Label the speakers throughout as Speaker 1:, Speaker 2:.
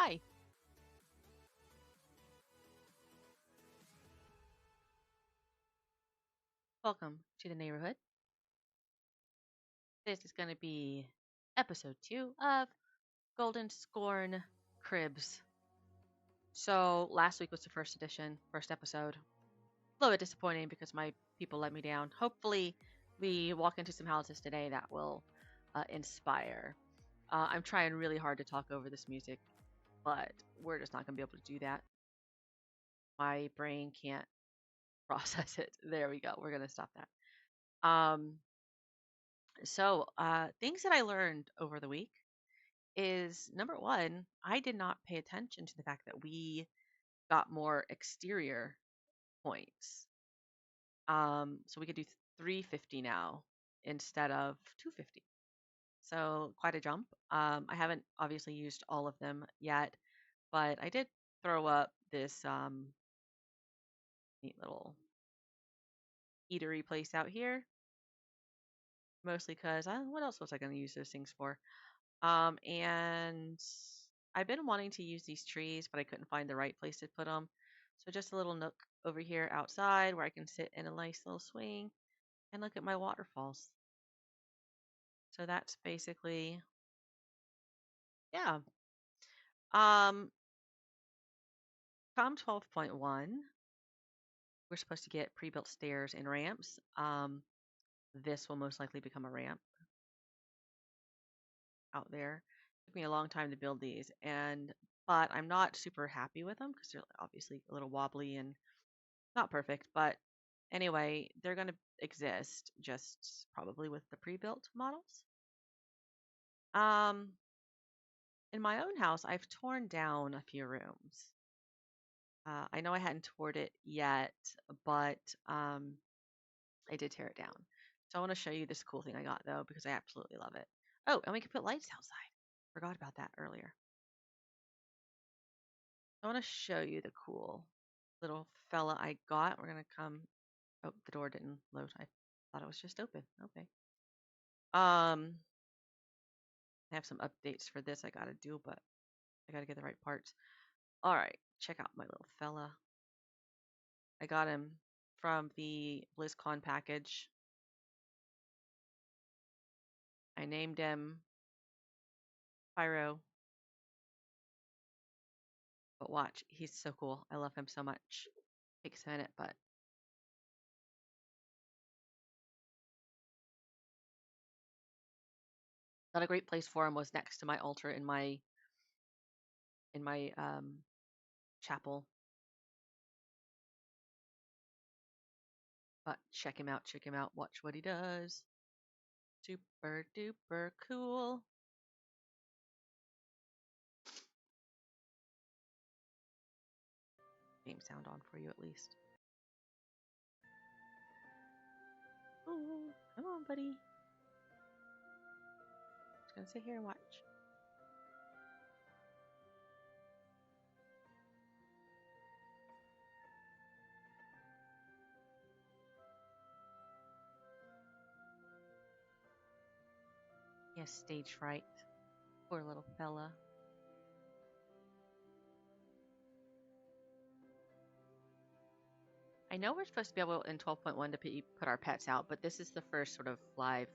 Speaker 1: Hi. Welcome to the neighborhood. This is going to be episode 2 of Golden Skörn Cribs. So, last week was the first edition, first episode. A little bit disappointing because my people let me down. Hopefully, we walk into some houses today that will inspire. I'm trying really hard to talk over this music, but we're just not going to be able to do that. My brain can't process it. There we go. We're going to stop that. Things that I learned over the week is number one, I did not pay attention to the fact that we got more exterior points. So we could do 350 now instead of 250. So quite a jump. I haven't obviously used all of them yet, but I did throw up this neat little eatery place out here, mostly because what else was I going to use those things for? And I've been wanting to use these trees, but I couldn't find the right place to put them. So just a little nook over here outside where I can sit in a nice little swing and look at my waterfalls. So that's basically, yeah. Um, Come 12.1, we're supposed to get pre-built stairs and ramps. This will most likely become a ramp out there. It took me a long time to build these, but I'm not super happy with them because they're obviously a little wobbly and not perfect, but anyway, they're going to exist just probably with the pre-built models. Um, in my own house, I've torn down a few rooms. I know I hadn't toured it yet, but I did tear it down. So I want to show you this cool thing I got though, because I absolutely love it. Oh, and we can put lights outside. Forgot about that earlier. I want to show you the cool little fella I got. We're going to come. Oh, the door didn't load. I thought it was just open. Okay. I have some updates for this I gotta do, but I gotta get the right parts. All right, check out my little fella. I got him from the BlizzCon package. I named him Pyro. But watch, he's so cool. I love him so much. Takes a minute, but not a great place for him was next to my altar in my chapel. But check him out, check him out. Watch what he does. Super duper cool. Game sound on for you at least. Ooh, come on, buddy. Just gonna sit here and watch. He has stage fright. Poor little fella. I know we're supposed to be able in 12.1 to put our pets out, but this is the first sort of live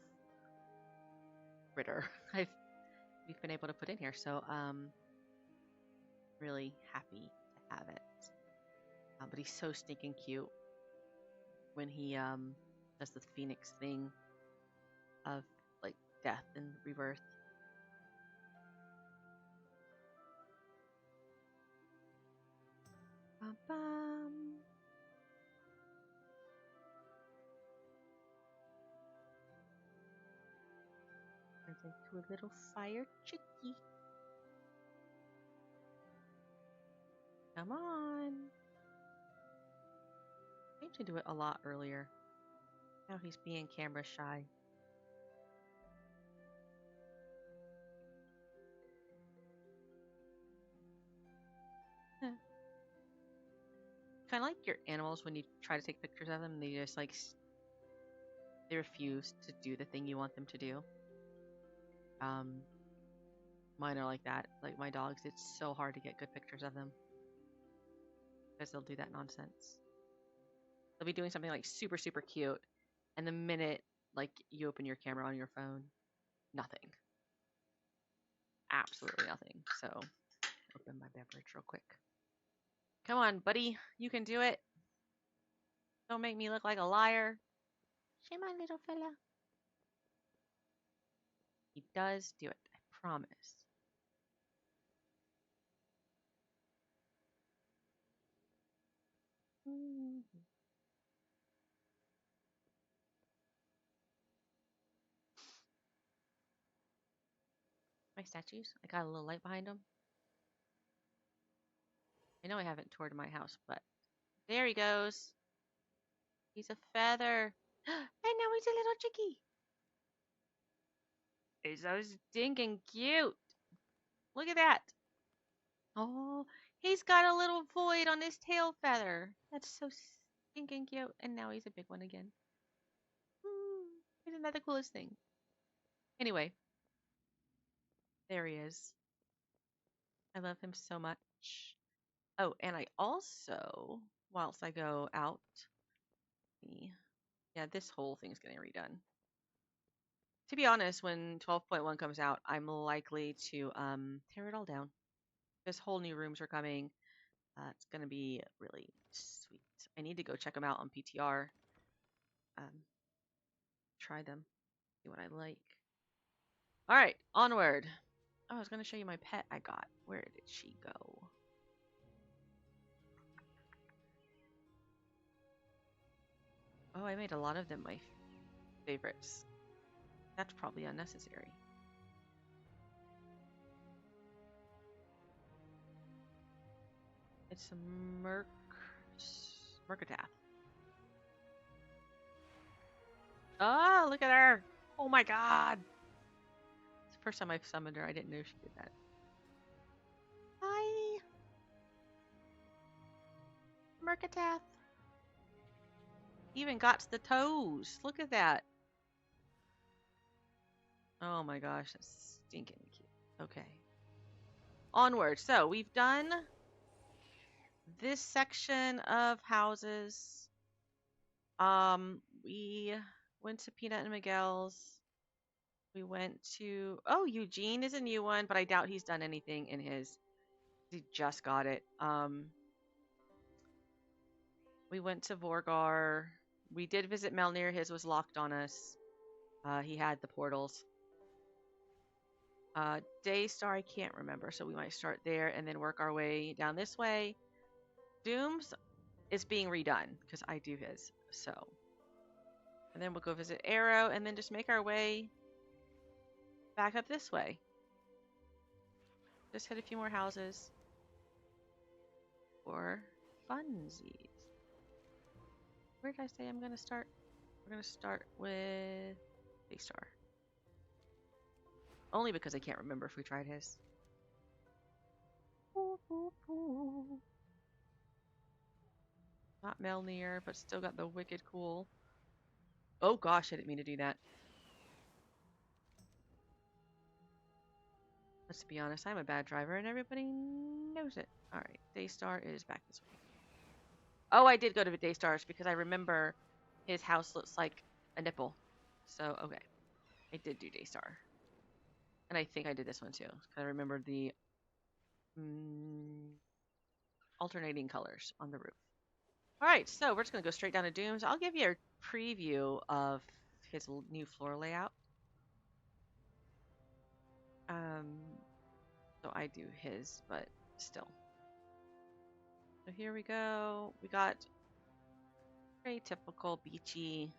Speaker 1: critter we've been able to put in here, so really happy to have it. But he's so stinking cute when he does the phoenix thing of like death and rebirth. Bum, bum. Turns into a little fire chickie. Come on. I need to do it a lot earlier. Now he's being camera shy. Kind of like your animals when you try to take pictures of them, they just like they refuse to do the thing you want them to do. Mine are like that. Like my dogs, it's so hard to get good pictures of them because they'll do that nonsense. They'll be doing something like super, super cute, and the minute like you open your camera on your phone, nothing. Absolutely nothing. So, open my beverage real quick. Come on, buddy. You can do it. Don't make me look like a liar. Shame on, little fella. He does do it. I promise. My statues. I got a little light behind them. I know I haven't toured my house, but there he goes. He's a feather. And now he's a little chickie. He's so stinking cute. Look at that. Oh, he's got a little void on his tail feather. That's so stinking cute. And now he's a big one again. Isn't that the coolest thing? Anyway, there he is. I love him so much. Oh, and I also, whilst I go out, yeah, this whole thing's getting redone. To be honest, when 12.1 comes out, I'm likely to tear it all down. This whole new rooms are coming. It's gonna be really sweet. I need to go check them out on PTR. Try them, see what I like. All right, onward. Oh, I was gonna show you my pet I got. Where did she go? Oh, I made a lot of them my favorites. That's probably unnecessary. It's a Mercatath. Oh, look at her! Oh my god! It's the first time I've summoned her. I didn't know she did that. Hi! Mercatath! Even got the toes. Look at that. Oh my gosh, that's stinking cute. Okay. Onward. So, we've done this section of houses. We went to Peanut and Miguel's. We went to, oh, Eugene is a new one, but I doubt he's done anything in his. He just got it. We went to Vorgar. We did visit Melnir. His was locked on us. He had the portals. Daystar, I can't remember, so we might start there and then work our way down this way. Doom's is being redone because I do his, so. And then we'll go visit Arrow and then just make our way back up this way. Just hit a few more houses for funsies. Where did I say I'm going to start? We're going to start with Daystar. Only because I can't remember if we tried his. Not Melnir, but still got the wicked cool. Oh gosh, I didn't mean to do that. Let's be honest, I'm a bad driver and everybody knows it. Alright, Daystar is back this way. Oh, I did go to Daystar's because I remember his house looks like a nipple. So, okay. I did do Daystar. And I think I did this one too. I remember the alternating colors on the roof. Alright, so we're just going to go straight down to Doom's. I'll give you a preview of his new floor layout. So I do his, but still. So here we go. We got very typical beachy.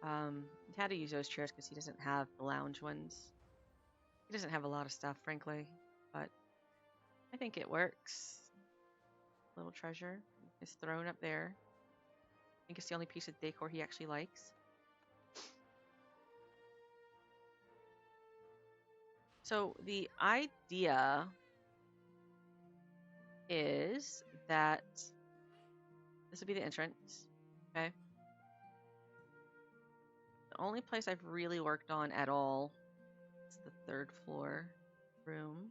Speaker 1: He had to use those chairs because he doesn't have the lounge ones. He doesn't have a lot of stuff, frankly, but I think it works. Little treasure. His throne up there. I think it's the only piece of decor he actually likes. So the idea is that this would be the entrance, okay? The only place I've really worked on at all It's the third floor room.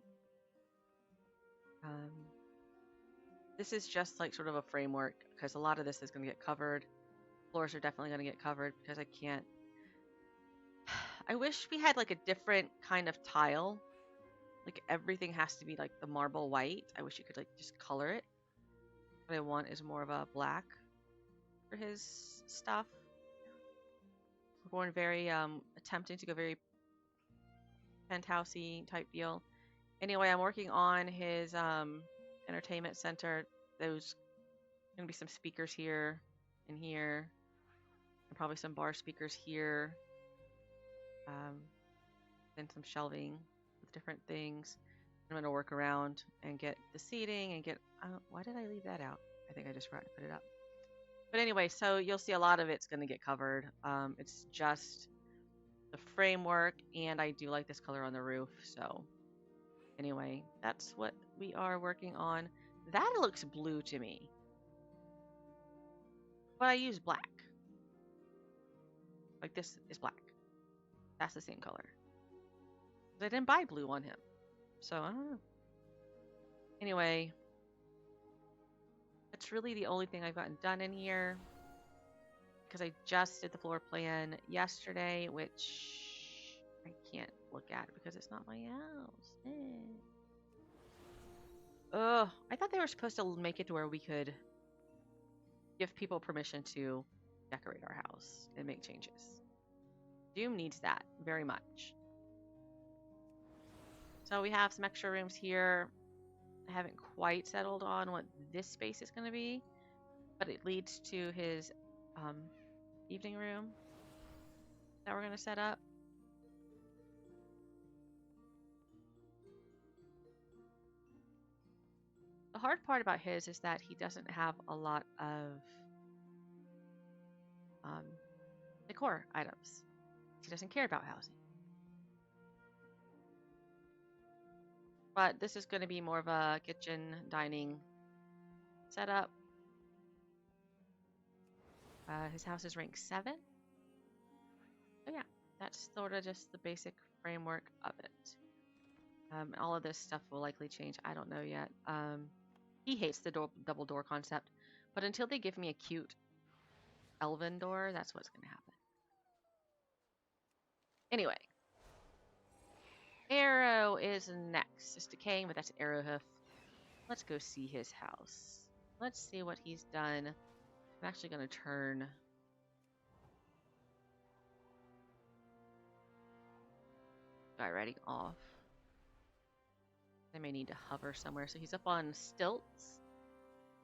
Speaker 1: This is just like sort of a framework because a lot of this is going to get covered. Floors are definitely going to get covered because I can't. I wish we had like a different kind of tile. Like everything has to be like the marble white. I wish you could like just color it. What I want is more of a black for his stuff. We're going very attempting to go very penthousey type deal. Anyway, I'm working on his entertainment center. There's gonna be some speakers here and here, and probably some bar speakers here. Then some shelving with different things. I'm gonna work around and get the seating and get. Why did I leave that out? I think I just forgot to put it up. But anyway, so you'll see a lot of it's gonna get covered. It's just the framework, and I do like this color on the roof. So anyway, that's what we are working on. That looks blue to me, but I use black. Like this is black. That's the same color. I didn't buy blue on him, so I don't know. Anyway, that's really the only thing I've gotten done in here because I just did the floor plan yesterday, which I can't look at because it's not my house. Ugh, I thought they were supposed to make it to where we could give people permission to decorate our house and make changes. Doom needs that very much. So we have some extra rooms here. I haven't quite settled on what this space is going to be, but it leads to his evening room that we're going to set up. The hard part about his is that he doesn't have a lot of decor items. He doesn't care about housing. But this is going to be more of a kitchen dining setup. His house is ranked 7. So yeah, that's sort of just the basic framework of it. All of this stuff will likely change. I don't know yet. He hates the double door concept, but until they give me a cute elven door, that's what's going to happen. Anyway, Arrow is next. It's decaying, but that's Arrowhoof. Let's go see his house. Let's see what he's done. I'm actually going to turn skywriting off. I may need to hover somewhere. So he's up on stilts.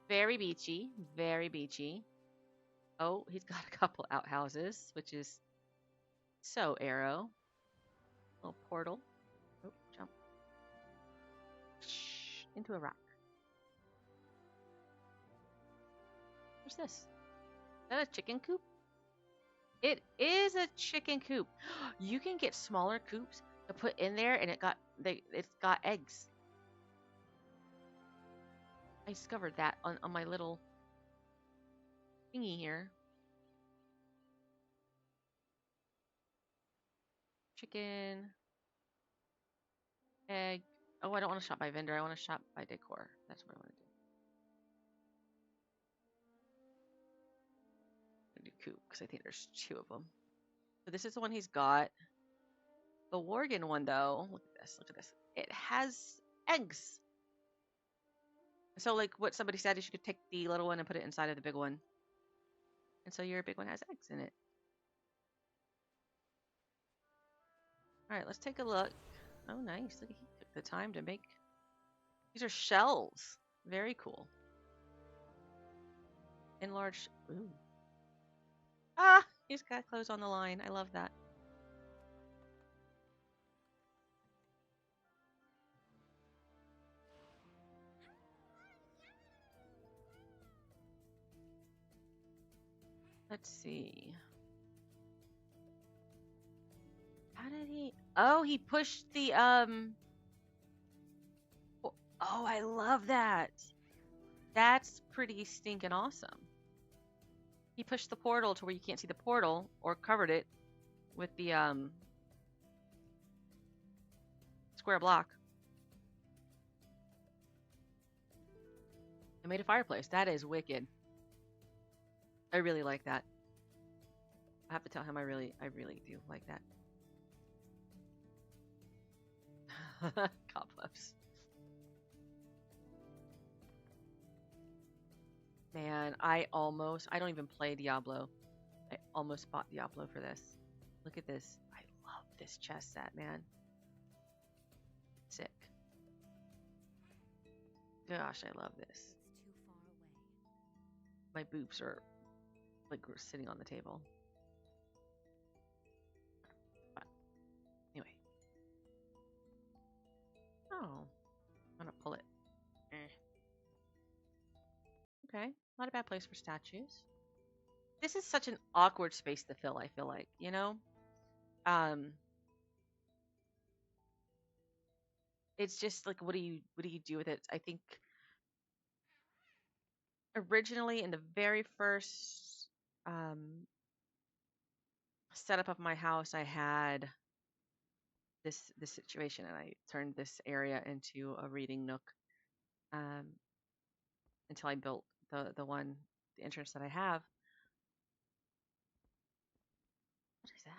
Speaker 1: Very beachy. Very beachy. Oh, he's got a couple outhouses, which is so Arrow. Little portal. Oh, jump. Shh, into a rock. What's this? Is that a chicken coop? It is a chicken coop. You can get smaller coops to put in there, and it's got eggs. I discovered that on my little thingy here. Chicken, egg. Oh, I don't want to shop by vendor. I want to shop by decor. That's what I want to do. I'm gonna do coop because I think there's 2 of them. So this is the one he's got. The Worgen one, though, look at this. Look at this. It has eggs. So, like what somebody said is you could take the little one and put it inside of the big one. And so your big one has eggs in it. All right, let's take a look. Oh, nice. Look, he took the time to make. These are shells. Very cool. Enlarged. Ooh. Ah, he's got clothes on the line. I love that. Let's see. How did he? Oh, he pushed the Oh, I love that. That's pretty stinking awesome. He pushed the portal to where you can't see the portal, or covered it with the square block. I made a fireplace. That is wicked. I really like that. I have to tell him I really do like that. Cobwebs. Man, I don't even play Diablo. I almost bought Diablo for this. Look at this. I love this chess set, man. Sick. Gosh, I love this. My boobs are like sitting on the table. But anyway. Oh, I'm gonna pull it. Okay, not a bad place for statues. This is such an awkward space to fill, I feel like, you know? It's just like what do you do with it? I think originally in the very first setup of my house, I had this situation, and I turned this area into a reading nook um, until I built the entrance that I have. What is that?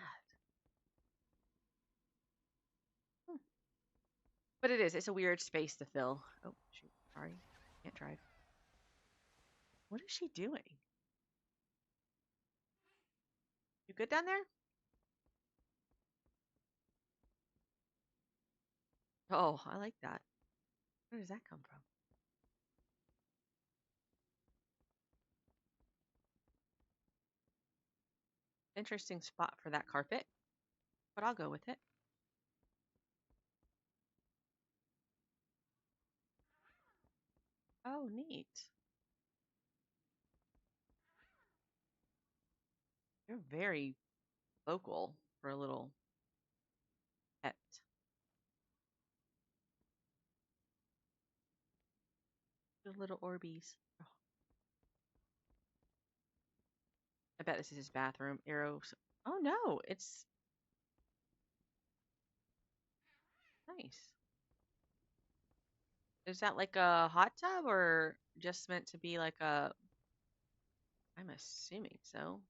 Speaker 1: But it's a weird space to fill. Oh shoot, sorry, can't drive. What is she doing? You good down there? Oh, I like that. Where does that come from? Interesting spot for that carpet, but I'll go with it. Oh, neat. You're very vocal for a little pet. The little Orbeez. Oh, I bet this is his bathroom. Arrows. Oh no, it's nice. Is that like a hot tub or just meant to be like a? I'm assuming so.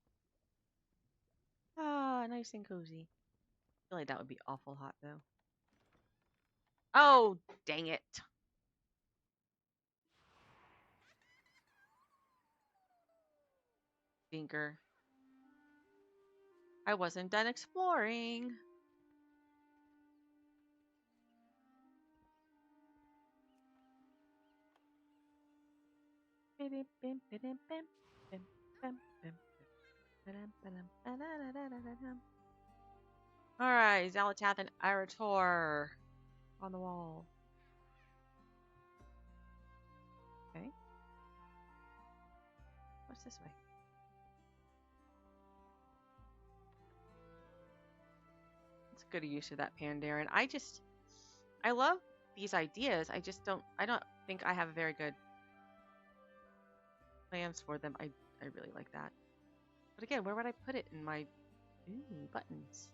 Speaker 1: Ah, nice and cozy. I feel like that would be awful hot though. Oh, dang it. Stinker. I wasn't done exploring. Alright, Zalatath and Irator on the wall. Okay. What's this way? It's a good use of that Pandaren. I love these ideas. I don't think I have very good plans for them. I really like that. But again, where would I put it in my buttons?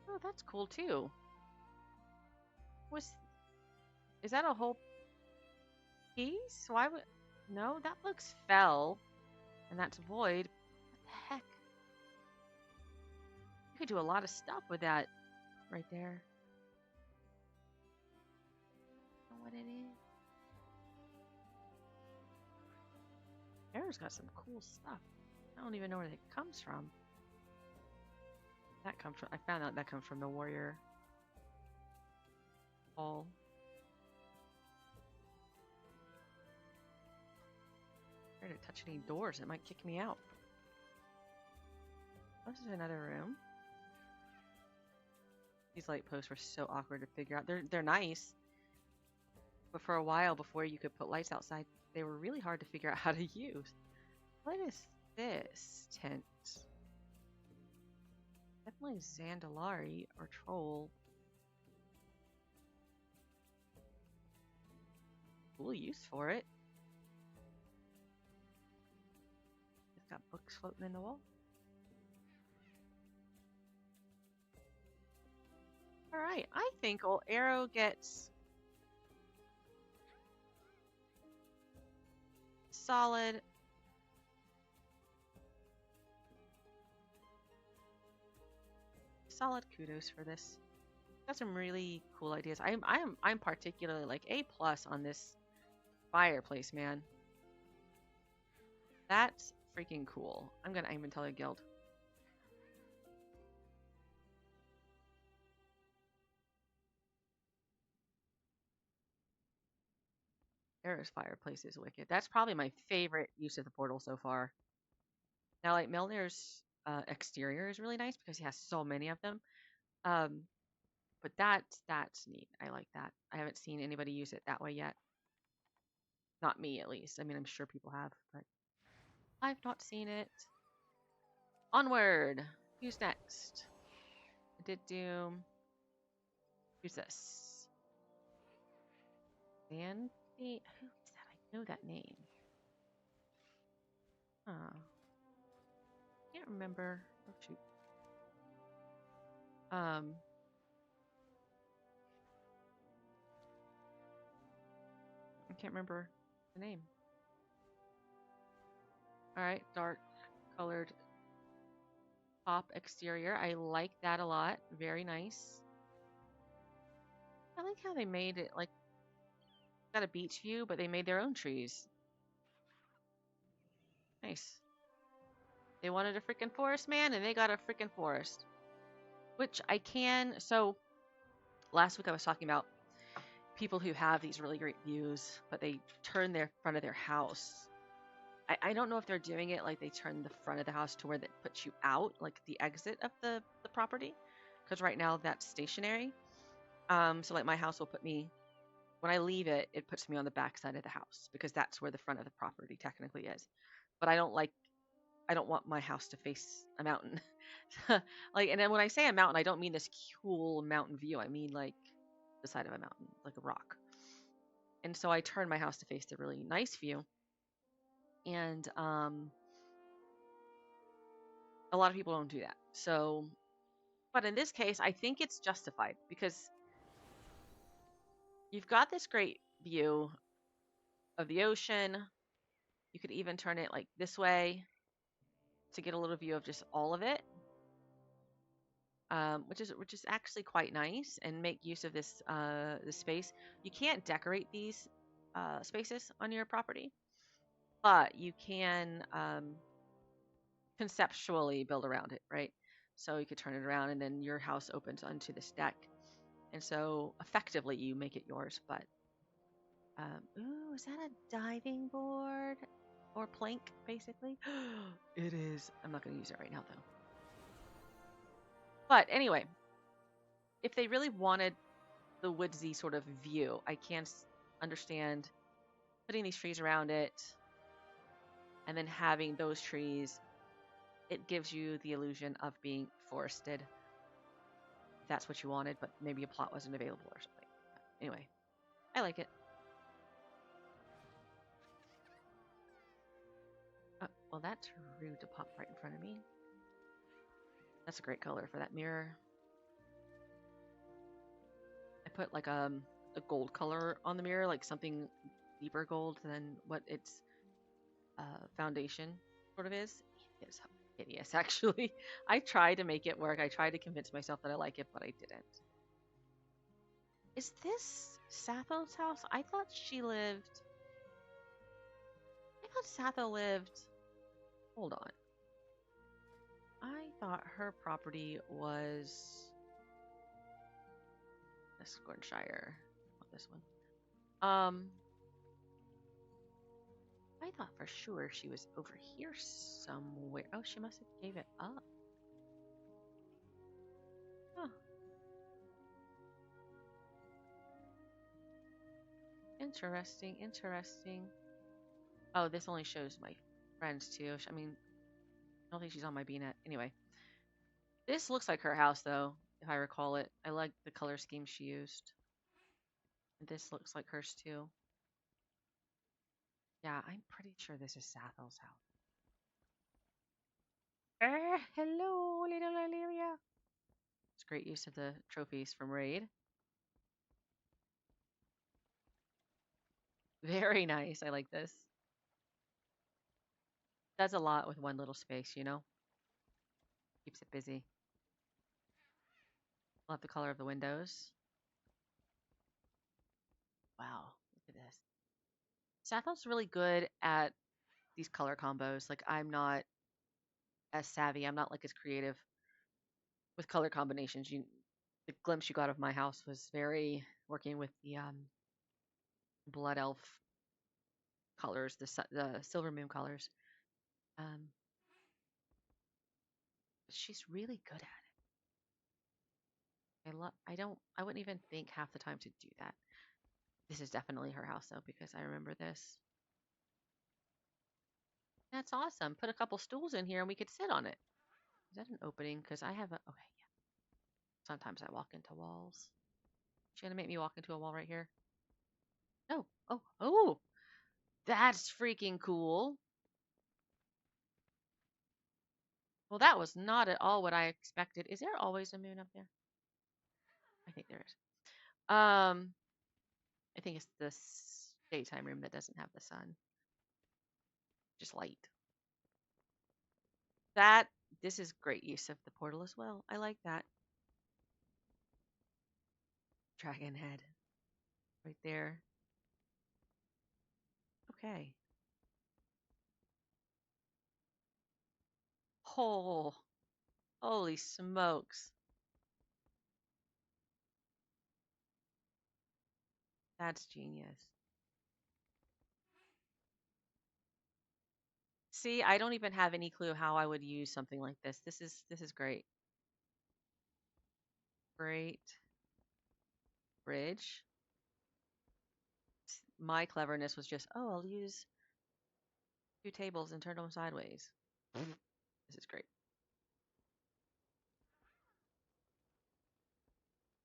Speaker 1: Oh, that's cool too. Is that a whole piece? Why would no? That looks fell, and that's void. What the heck? You could do a lot of stuff with that right there. I don't know what it is. Arrow's got some cool stuff. I don't even know where it comes from. That comes from. I found out that comes from the warrior hall. I'm trying to touch any doors. It might kick me out. Oh, this is another room. These light posts were so awkward to figure out. They're nice, but for a while before you could put lights outside, they were really hard to figure out how to use. What is this tent? Definitely Zandalari or troll. Cool use for it. It's got books floating in the wall. All right, I think old Arrow gets solid kudos for this. Got some really cool ideas. I'm particularly like A+ on this fireplace, man. That's freaking cool. I'm gonna even tell a guild. Era's fireplace is wicked. That's probably my favorite use of the portal so far. Now, like Milner's exterior is really nice because he has so many of them. Um, but that's neat. I like that. I haven't seen anybody use it that way yet. Not me, at least. I mean, I'm sure people have, but I've not seen it. Onward. Who's next? I did Doom. Who's this? Sandy? Who is that? I know that name. Huh. Can't remember. Oh shoot. I can't remember the name. All right, dark colored top exterior. I like that a lot. Very nice. I like how they made it like got a beach view, but they made their own trees. Nice. They wanted a freaking forest, man, and they got a freaking forest. Which I can. So last week I was talking about people who have these really great views, but they turn their front of their house. I don't know if they're doing it like they turn the front of the house to where that puts you out, like the exit of the property. Because right now that's stationary. So like my house will put me, when I leave it, it puts me on the back side of the house because that's where the front of the property technically is. But I don't want my house to face a mountain. Like, and then when I say a mountain, I don't mean this cool mountain view. I mean like the side of a mountain, like a rock. And so I turn my house to face the really nice view. And a lot of people don't do that. So, but in this case, I think it's justified because you've got this great view of the ocean. You could even turn it like this way to get a little view of just all of it, which is actually quite nice, and make use of this space. You can't decorate these spaces on your property, but you can conceptually build around it, right? So you could turn it around, and then your house opens onto this deck, and so effectively you make it yours. But ooh, is that a diving board or plank, basically? It is. I'm not going to use it right now, though. But anyway, if they really wanted the woodsy sort of view, I can understand putting these trees around it and then having those trees. It gives you the illusion of being forested. If that's what you wanted, but maybe a plot wasn't available or something. Anyway, I like it. Well, that's rude to pop right in front of me. That's a great color for that mirror. I put like a gold color on the mirror, like something deeper gold than what its foundation sort of is. It is hideous, actually. I tried to make it work. I tried to convince myself that I like it, but I didn't. Is this Satho's house? I thought Satho lived. Hold on. I thought her property was Scornshire. Not this one. I thought for sure she was over here somewhere. Oh, she must have gave it up. Huh. Interesting, interesting. Oh, this only shows my friends too. I mean, I don't think she's on my BNet. Anyway, this looks like her house though, if I recall it. I like the color scheme she used. And this looks like hers too. Yeah, I'm pretty sure this is Sathel's house. Hello, little Illyria. great use of the trophies from Raid. Very nice. I like this. Does a lot with one little space, you know? Keeps it busy. Love the color of the windows. Wow, look at this. Sathel's really good at these color combos. Like I'm not as savvy. I'm not like as creative with color combinations. The glimpse you got of my house was very working with the blood elf colors, the silver moon colors. Um, she's really good at it. I wouldn't even think half the time to do that. This is definitely her house though, because I remember this. That's awesome. Put a couple stools in here and we could sit on it. Is that an opening? Because I have a, okay, yeah. Sometimes I walk into walls. She's gonna make me walk into a wall right here. No. Oh, oh, that's freaking cool. Well, that was not at all what I expected. Is there always a moon up there? I think there is. I think it's this daytime room that doesn't have the sun, just light. That this is great use of the portal as well. I like that. Dragon head right there. Okay. Oh, holy smokes. That's genius. See, I don't even have any clue how I would use something like this. This is great. Great bridge. My cleverness was just, oh, I'll use two tables and turn them sideways. This is great.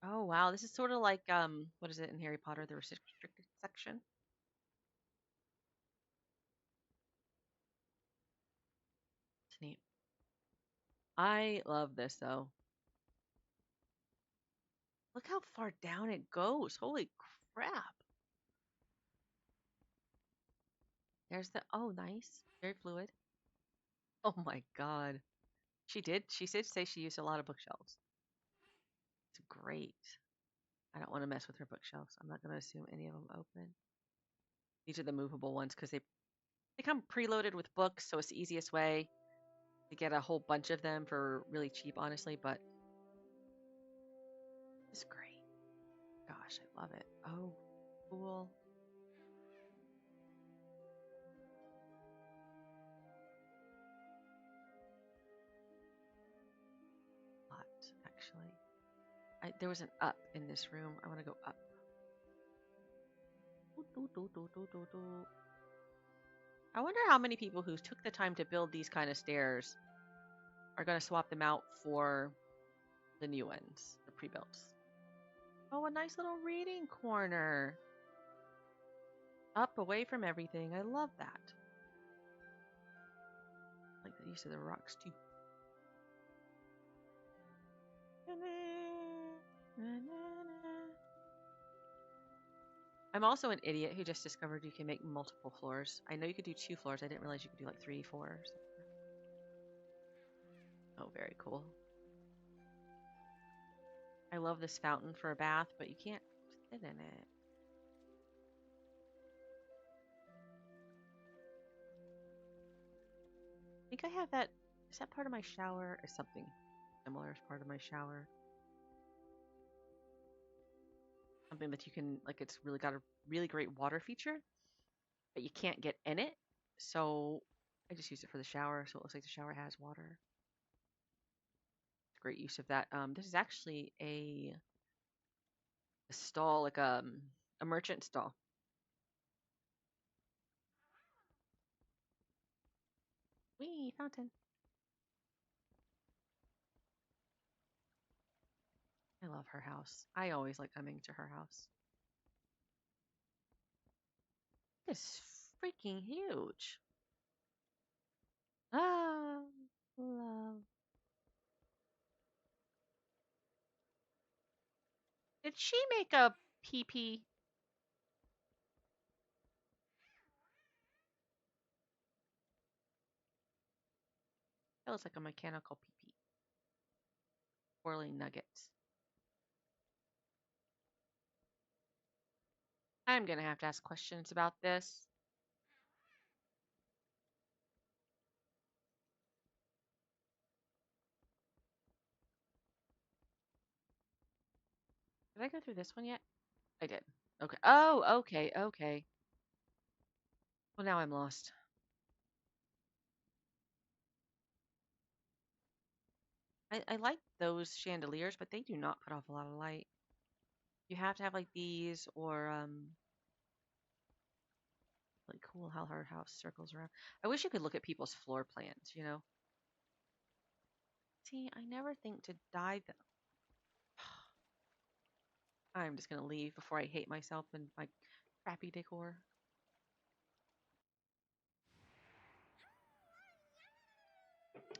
Speaker 1: Oh wow, this is sort of like what is it in Harry Potter, the restricted section? It's neat. I love this though. Look how far down it goes. Holy crap. There's the oh nice. Very fluid. Oh my god. She did say she used a lot of bookshelves. It's great. I don't want to mess with her bookshelves. I'm not going to assume any of them open. These are the movable ones because they come preloaded with books, so it's the easiest way to get a whole bunch of them for really cheap, honestly, but it's great. Gosh, I love it. Oh, cool. Lot, actually. There was an up in this room. I want to go up. I wonder how many people who took the time to build these kind of stairs are going to swap them out for the new ones, the pre-builts. Oh, a nice little reading corner. Up, away from everything. I love that. I like the use of the rocks too. I'm also an idiot who just discovered you can make multiple floors. I know you could do 2 floors. I didn't realize you could do like 3, 4. Oh, very cool. I love this fountain for a bath, but you can't sit in it. I think I have that. Is that part of my shower? Or something similar as part of my shower? Something that you can, like, it's really got a really great water feature, but you can't get in it. So I just use it for the shower, so it looks like the shower has water. Great use of that. This is actually a stall, like a merchant stall. Wee, fountain. I love her house. I always like coming to her house. It's freaking huge. Ah, love. Did she make a pee-pee? That looks like a mechanical pee-pee. Swirling nuggets. I'm gonna have to ask questions about this. Did I go through this one yet? I did. Okay. Oh, okay, okay. Well, now I'm lost. I like those chandeliers, but they do not put off a lot of light. You have to have like these or really cool how her house circles around. I wish you could look at people's floor plans, you know? See, I never think to dye them. I'm just gonna leave before I hate myself and my crappy decor.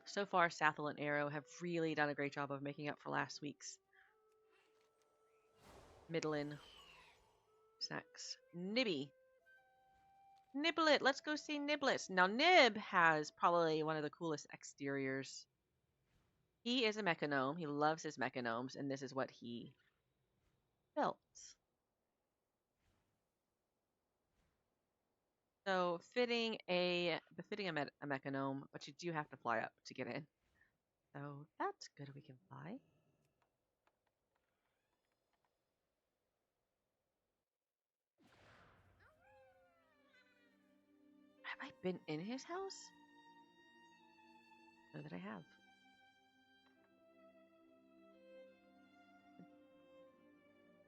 Speaker 1: So far, Sathel and Arrow have really done a great job of making up for last week's middling snacks. Nibby. Niblet, let's go see Niblets. Now, Nib has probably one of the coolest exteriors. He is a mechanome. He loves his mechanomes, and this is what he built. So, befitting a mechanome, but you do have to fly up to get in. So that's good. We can fly. Have I been in his house? No, that I have.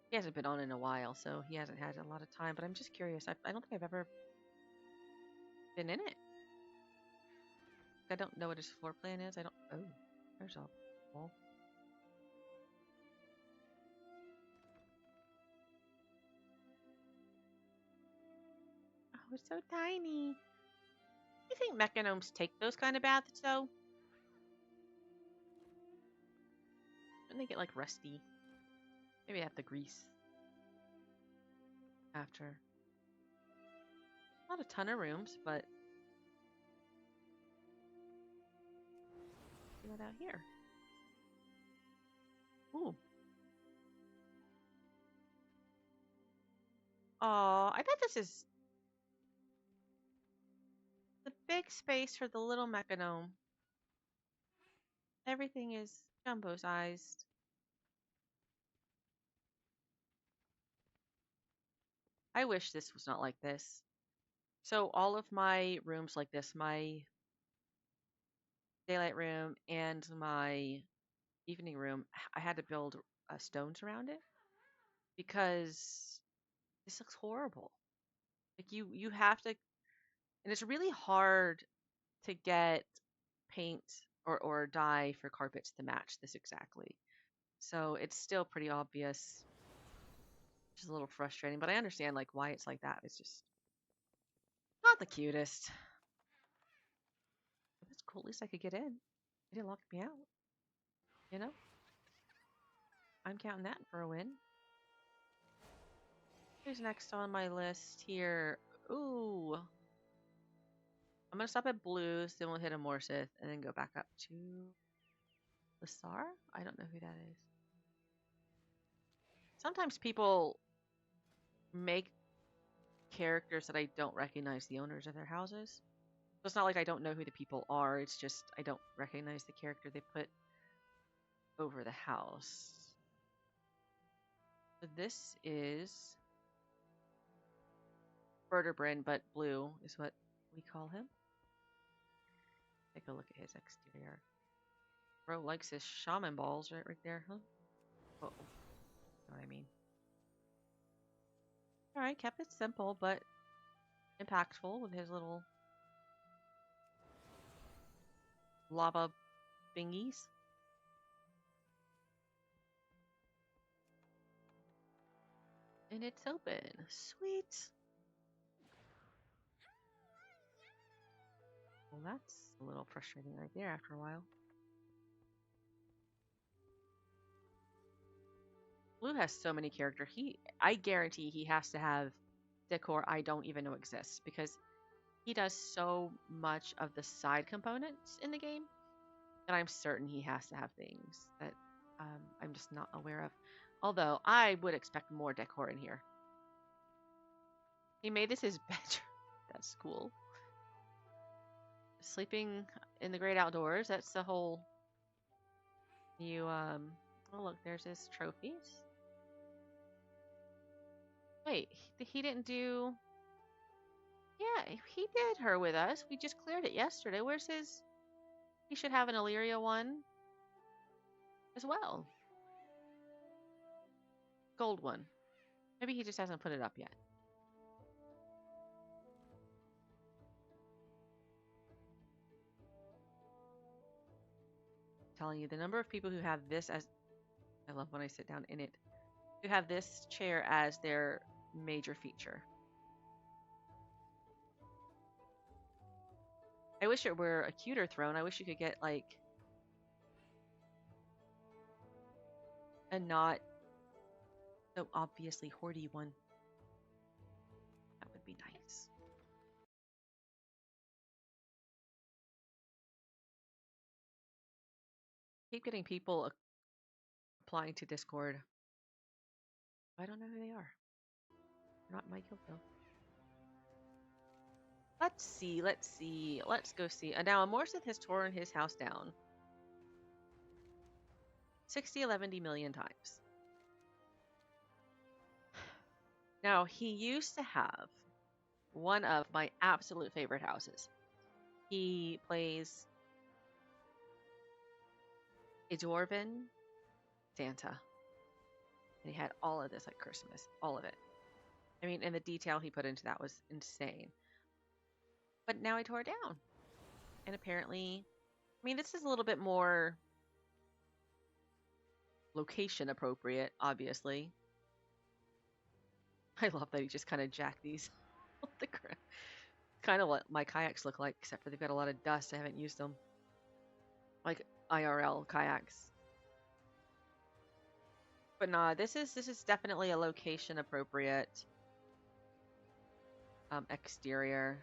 Speaker 1: He hasn't been on in a while, so he hasn't had a lot of time. But I'm just curious. I don't think I've ever been in it. I don't know what his floor plan is. I don't. Oh, there's a wall. Oh, it's so tiny. You think mechanomes take those kind of baths, though? Don't they get like rusty? Maybe I have to grease after. Not a ton of rooms, but see what out here. Ooh. Oh, I bet this is the big space for the little mechanome. Everything is jumbo sized. I wish this was not like this. So all of my rooms like this, my daylight room and my evening room, I had to build stones around it because this looks horrible. Like you have to, and it's really hard to get paint or dye for carpets to match this exactly. So it's still pretty obvious. Which is a little frustrating, but I understand like why it's like that. It's just not the cutest. But that's cool. At least I could get in. They didn't lock me out. You know? I'm counting that for a win. Who's next on my list here? Ooh. I'm gonna stop at Blues, then we'll hit a Morsith, and then go back up to Lassar? I don't know who that is. Sometimes people make characters that I don't recognize the owners of their houses. So it's not like I don't know who the people are, it's just I don't recognize the character they put over the house. So this is Vertebrand, but blue is what we call him. Take a look at his exterior. Bro likes his shaman balls right there, huh? Oh, know what I mean. Alright, kept it simple, but impactful with his little lava thingies. And it's open. Sweet. Well, that's a little frustrating right there after a while. Blue has so many character. I guarantee he has to have decor I don't even know exists because he does so much of the side components in the game that I'm certain he has to have things that I'm just not aware of. Although I would expect more decor in here. He made this his bedroom. That's cool. Sleeping in the great outdoors. That's the whole. Oh look, there's his trophies. Wait, he didn't do. Yeah, he did her with us. We just cleared it yesterday. Where's his? He should have an Illyria one as well. Gold one. Maybe he just hasn't put it up yet. I'm telling you, the number of people who have this as. I love when I sit down in it. Who have this chair as their major feature. I wish it were a cuter throne. I wish you could get like a not so obviously hoardy one. That would be nice. Keep getting people applying to Discord. I don't know who they are. They're not in my guild though. Let's see. Let's go see. Now, Amorsith has torn his house down 60, 11 million times. Now, he used to have one of my absolute favorite houses. He plays a Dwarven Santa. And he had all of this like Christmas. All of it. I mean, and the detail he put into that was insane. But now I tore it down. And apparently, I mean, this is a little bit more location appropriate, obviously. I love that he just kind of jacked these off the ground. Kind of what my kayaks look like, except for they've got a lot of dust. I haven't used them. Like IRL kayaks. But nah, this is definitely a location appropriate exterior.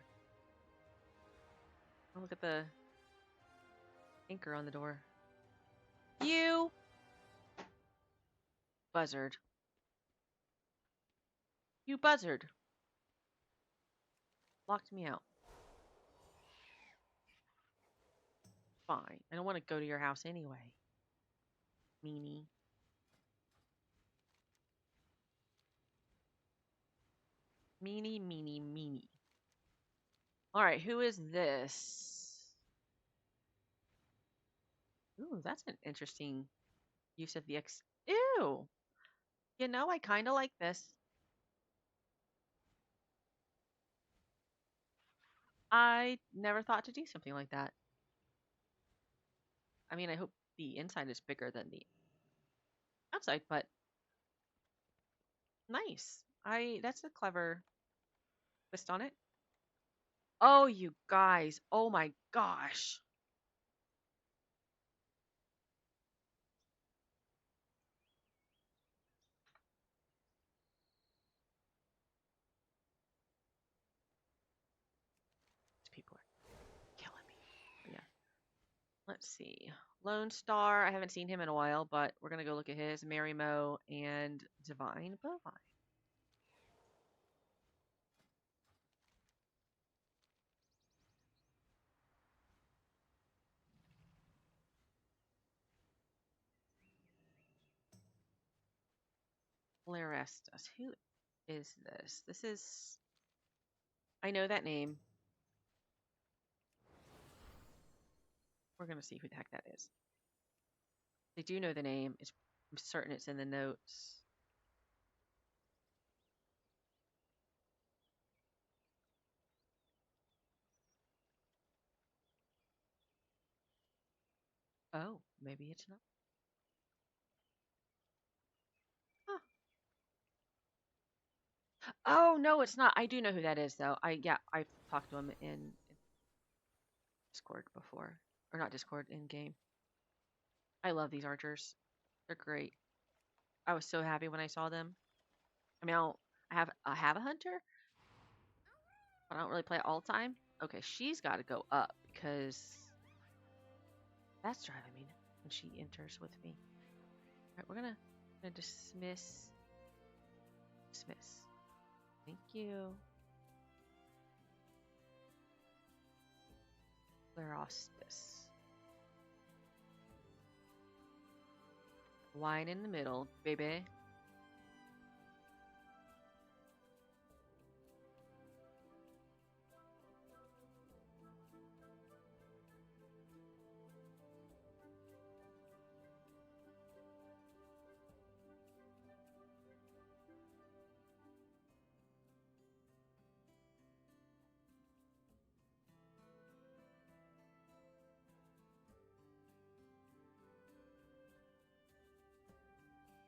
Speaker 1: Oh, look at the anchor on the door. You buzzard. You buzzard. Locked me out. Fine. I don't want to go to your house anyway. Meanie. Meanie, meanie, meanie. Alright, who is this? Ooh, that's an interesting use of the X. Ew! You know, I kind of like this. I never thought to do something like that. I mean, I hope the inside is bigger than the outside, but nice. That's a clever twist on it. Oh, you guys. Oh my gosh. These people are killing me. But yeah. Let's see. Lone Star. I haven't seen him in a while, but we're gonna go look at his Mary Mo and Divine Bovine. Flarestus. Who is this? This is. I know that name. We're gonna see who the heck that is. I do know the name. I'm certain it's in the notes. Oh, maybe it's not. Huh. Oh no, it's not. I do know who that is though. I've talked to him in Discord before, or not Discord, in game. I love these archers. They're great. I was so happy when I saw them. I mean, I have a hunter, but I don't really play it all the time. Okay, she's got to go up because that's driving me nuts when she enters with me. All right, we're gonna dismiss. Thank you. Clear auspice. Wine in the middle, baby.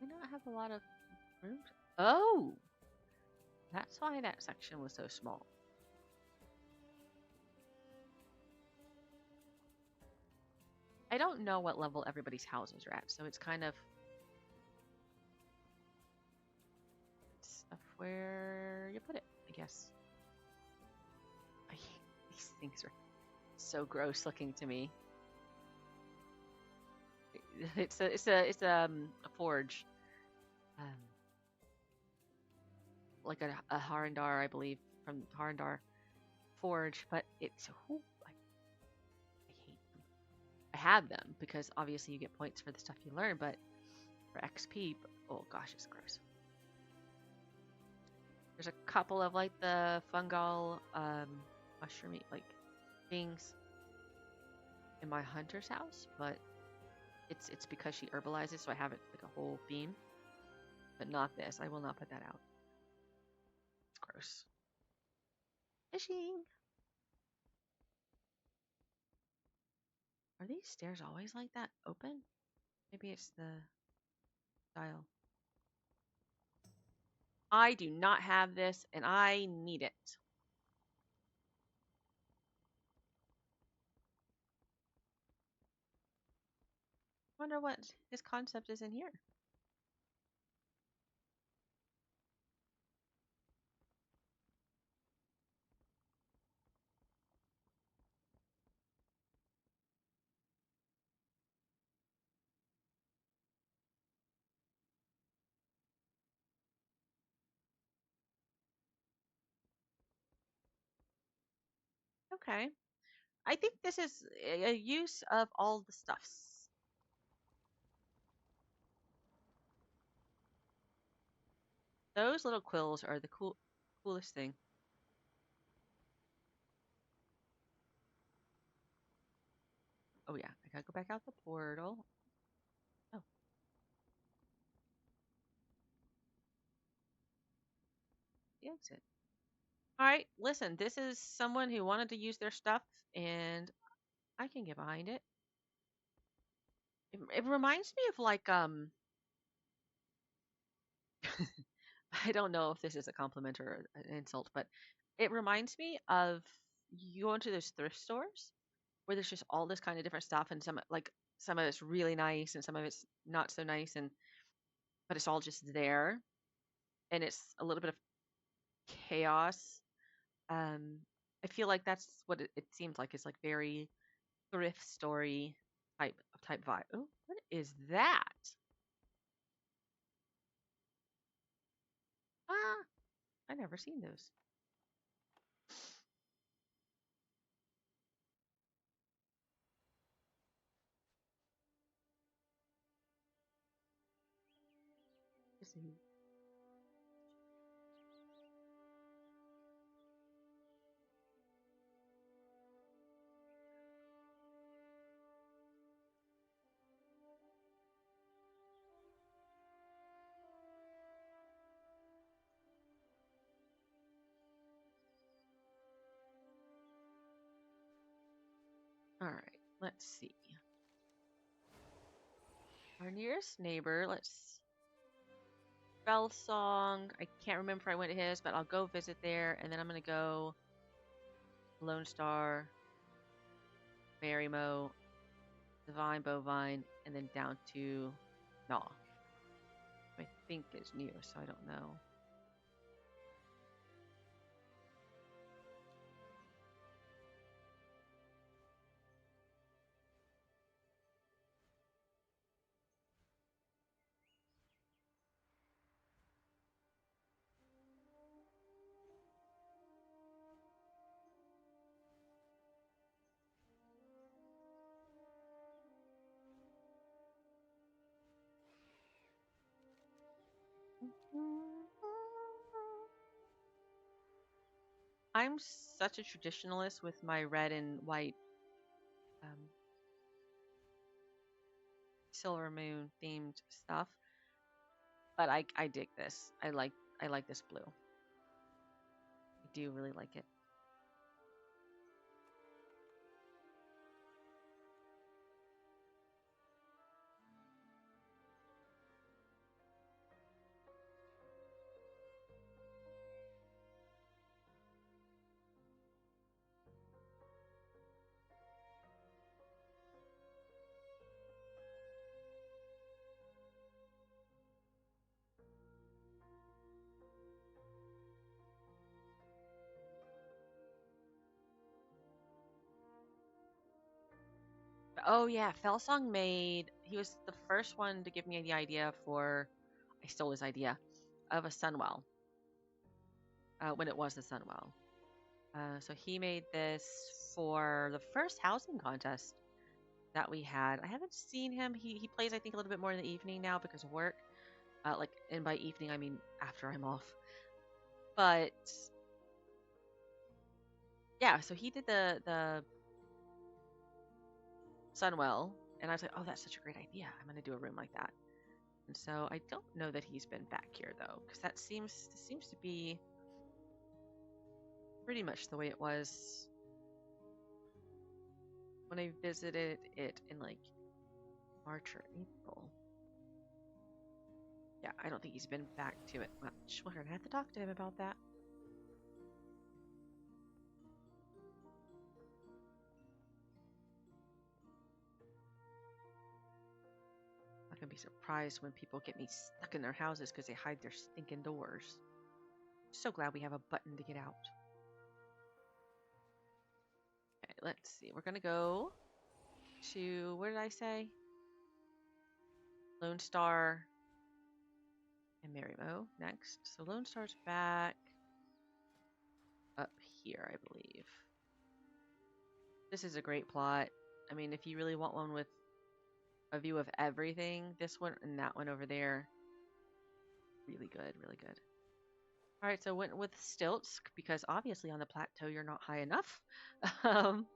Speaker 1: We don't have a lot of rooms. Oh, that's why that section was so small. I don't know what level everybody's houses are at, so it's kind of stuff where you put it, I guess. These things are so gross looking to me. It's a forge, um, like a Harandar, I believe, from Harandar forge, but it's I hate them. I have them because obviously you get points for the stuff you learn, but for XP, oh gosh, it's gross. There's a couple of like the fungal mushroomy like things in my hunter's house, but it's because she herbalizes, so I have it like a whole beam. But not this. I will not put that out. It's gross. Fishing. Are these stairs always like that? Open? Maybe it's the dial. I do not have this, and I need it. Wonder what his concept is in here. Okay. I think this is a use of all the stuffs. Those little quills are the coolest thing. Oh yeah, I gotta go back out the portal. Oh, the exit. All right, listen, this is someone who wanted to use their stuff, and I can get behind it. It reminds me of like I don't know if this is a compliment or an insult, but it reminds me of you go into those thrift stores where there's just all this kind of different stuff, and some of it's really nice and some of it's not so nice, and but it's all just there, and it's a little bit of chaos. Um, I feel like that's what it seems like. It's like very thrift story type vibe. Oh, what is that? Ah, I never seen those. Let's see. All right, let's see. Our nearest neighbor, let's Bell Song. I can't remember if I went to his, but I'll go visit there, and then I'm gonna go Lone Star, Marymo, Divine Bovine, and then down to Gnaw. I think is new, so I don't know. I'm such a traditionalist with my red and white um, silver moon themed stuff, but I dig this. I like this blue. I do really like it. Oh yeah, Felsong made. He was the first one to give me the idea for. I stole his idea of a sunwell when it was the sunwell. So he made this for the first housing contest that we had. I haven't seen him. He plays I think a little bit more in the evening now because of work. And by evening I mean after I'm off. But yeah, so he did the Sunwell, and I was like, oh, that's such a great idea. I'm gonna do a room like that. And so I don't know that he's been back here though, because that seems to be pretty much the way it was when I visited it in like March or April. Yeah, I don't think he's been back to it much. We're gonna have to talk to him about that. I'm gonna be surprised when people get me stuck in their houses because they hide their stinking doors. So glad we have a button to get out. Okay, let's see. We're gonna go to, where did I say? Lone Star and Marymo next. So Lone Star's back up here, I believe. This is a great plot. I mean, if you really want one with a view of everything, this one and that one over there, really good, really good. All right, so went with stilts because obviously on the plateau you're not high enough. um,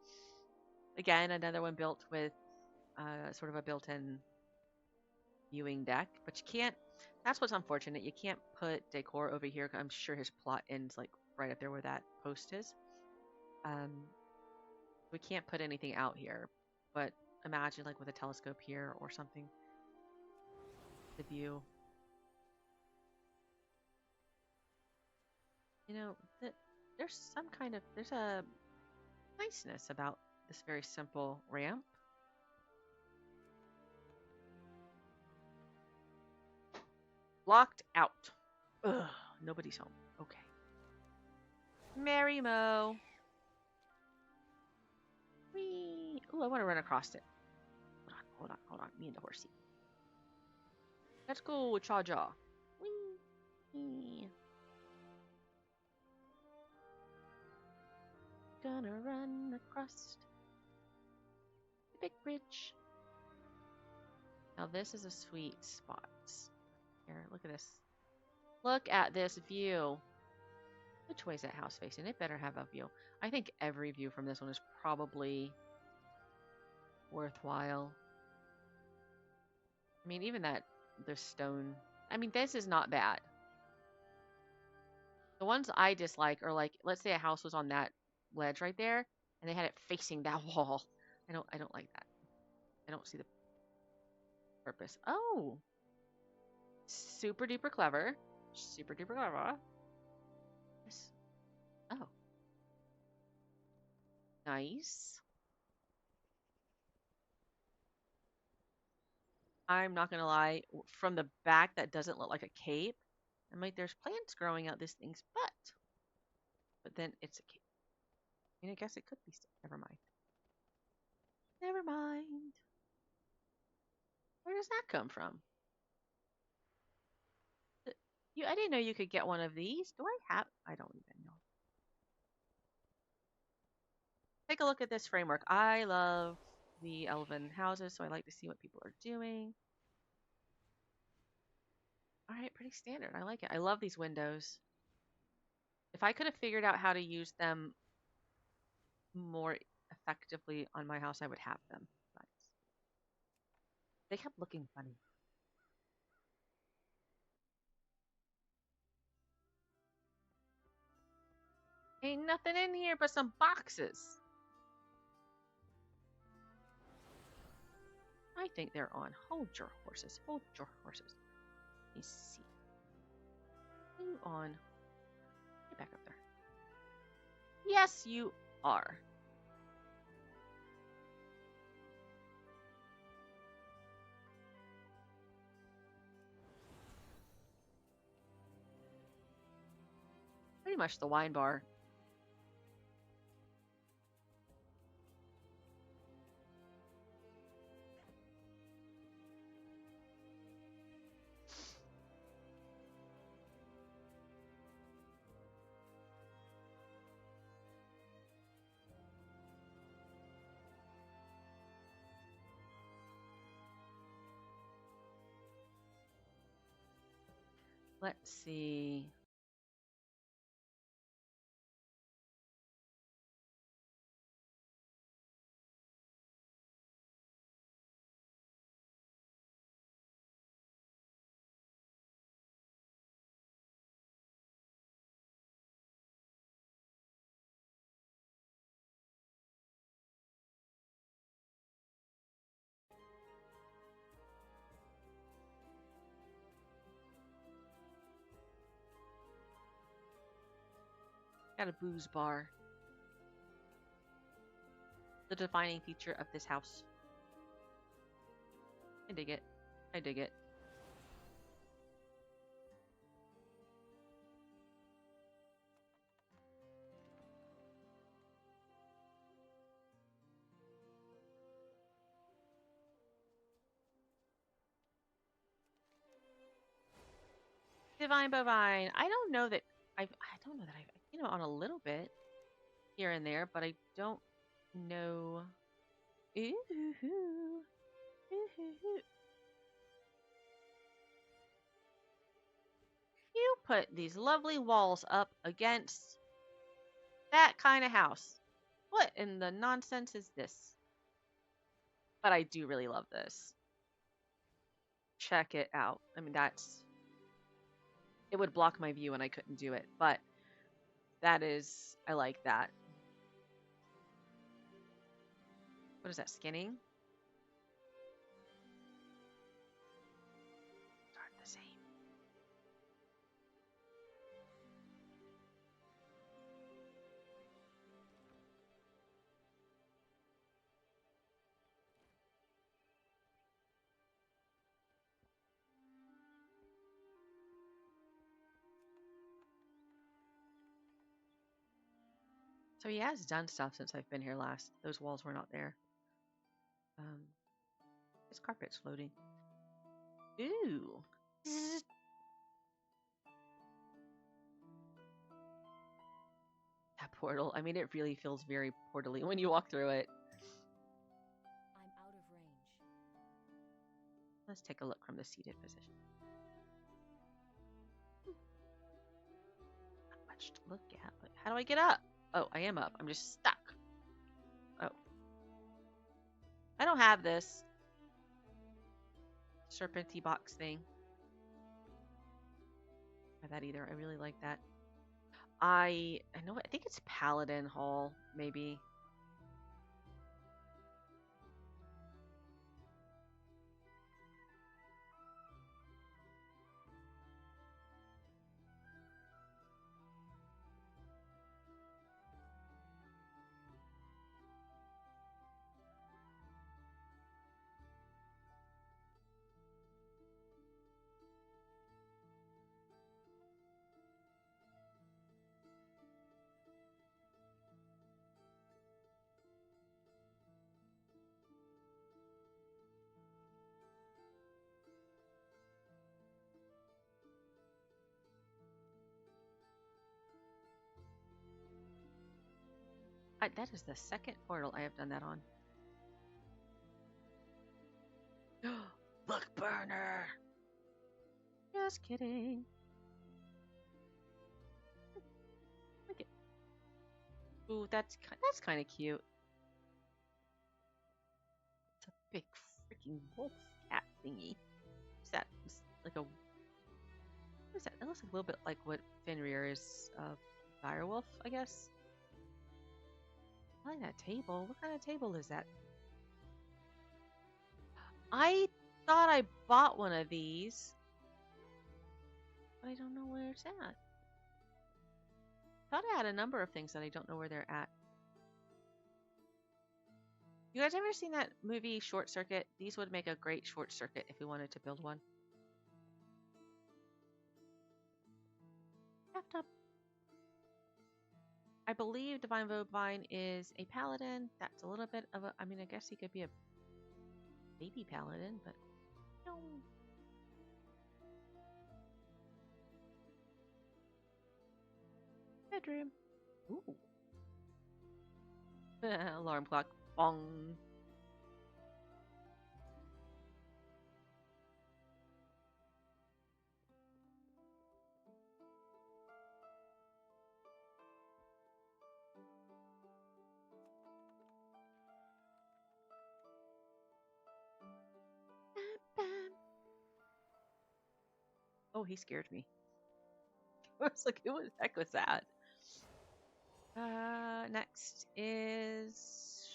Speaker 1: again, another one built with sort of a built-in viewing deck, but you can't. That's what's unfortunate. You can't put decor over here. I'm sure his plot ends like right up there where that post is. Um, we can't put anything out here, but imagine like with a telescope here or something. The view. You know, there's a niceness about this very simple ramp. Locked out. Ugh, nobody's home. Okay. Mary Mo. Whee. Ooh, I want to run across it. Hold on. Me and the horsey. Let's go, Chaw Jaw. Whee. Gonna run across the big bridge. Now this is a sweet spot. Here, look at this. Look at this view. Which way is that house facing? It better have a view. I think every view from this one is probably worthwhile. I mean, even the stone. I mean, this is not bad. The ones I dislike are like, let's say a house was on that ledge right there, and they had it facing that wall. I don't like that. I don't see the purpose. Oh, super duper clever. Super duper clever. Yes. Oh, nice. I'm not gonna lie, from the back that doesn't look like a cape. I'm like, there's plants growing out this thing's butt, but then it's a cape. I mean, I guess it could be. Never mind. Never mind. Where does that come from? I didn't know you could get one of these. Do I have? I don't even know. Take a look at this framework. I love the elven houses, so I like to see what people are doing. All right, pretty standard. I like it. I love these windows. If I could have figured out how to use them more effectively on my house, I would have them. But they kept looking funny. Ain't nothing in here but some boxes. I think they're on. Hold your horses. Hold your horses. Let me see. You on? Get back up there. Yes, you are. Pretty much the wine bar. Let's see. Got a booze bar. The defining feature of this house. I dig it. I dig it. Divine bovine. I don't know that I don't know that I've on a little bit here and there, but I don't know. Ooh, ooh, ooh, ooh. You put these lovely walls up against that kind of house. What in the nonsense is this? But I do really love this. Check it out. I mean, it would block my view and I couldn't do it, but I like that. What is that, skinning? Darn the same. So he has done stuff since I've been here last. Those walls were not there. This carpet's floating. Ooh. That portal. I mean, it really feels very portally when you walk through it.
Speaker 2: I'm out of range.
Speaker 1: Let's take a look from the seated position. Not much to look at, but how do I get up? Oh, I am up. I'm just stuck. Oh. I don't have this serpenty box thing. I have that either. I really like that. I know. I think it's Paladin Hall, maybe. That is the second portal I have done that on. Look, burner. Just kidding. Look it. Ooh, that's kind of cute. It's a big freaking wolf cat thingy. Is that like a? What is that? It looks like a little bit like what Fenrir is. Direwolf, I guess. I like that table. What kind of table is that? I thought I bought one of these, but I don't know where it's at. Thought I had a number of things that I don't know where they're at. You guys ever seen that movie Short Circuit? These would make a great short circuit if we wanted to build one. Laptop. I believe Divine Vine is a paladin. That's a little bit of a. I mean, I guess he could be a baby paladin, but no. Bedroom. Ooh. Alarm clock. Bong. Oh, he scared me. I was like, who the heck was that? Next is.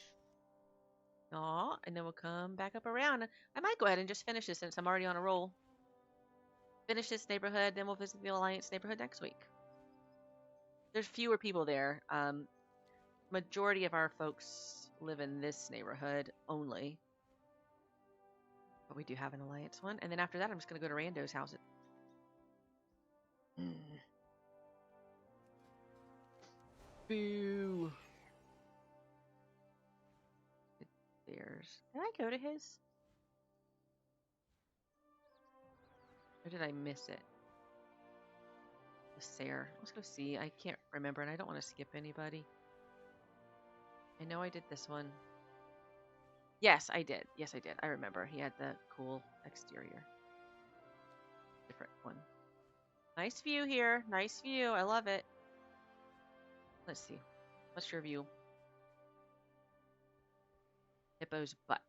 Speaker 1: Aw, and then we'll come back up around. I might go ahead and just finish this since I'm already on a roll. Finish this neighborhood, then we'll visit the Alliance neighborhood next week. There's fewer people there. Majority of our folks live in this neighborhood only. But we do have an Alliance one. And then after that, I'm just going to go to Rando's house. Boo. There's. Did I go to his? Or did I miss it? The Sayre. Let's go see. I can't remember, and I don't want to skip anybody. I know I did this one. Yes, I did. Yes, I did. I remember. He had the cool exterior. Different one. Nice view here. Nice view. I love it. Let's see. What's your view? Hippo's butt.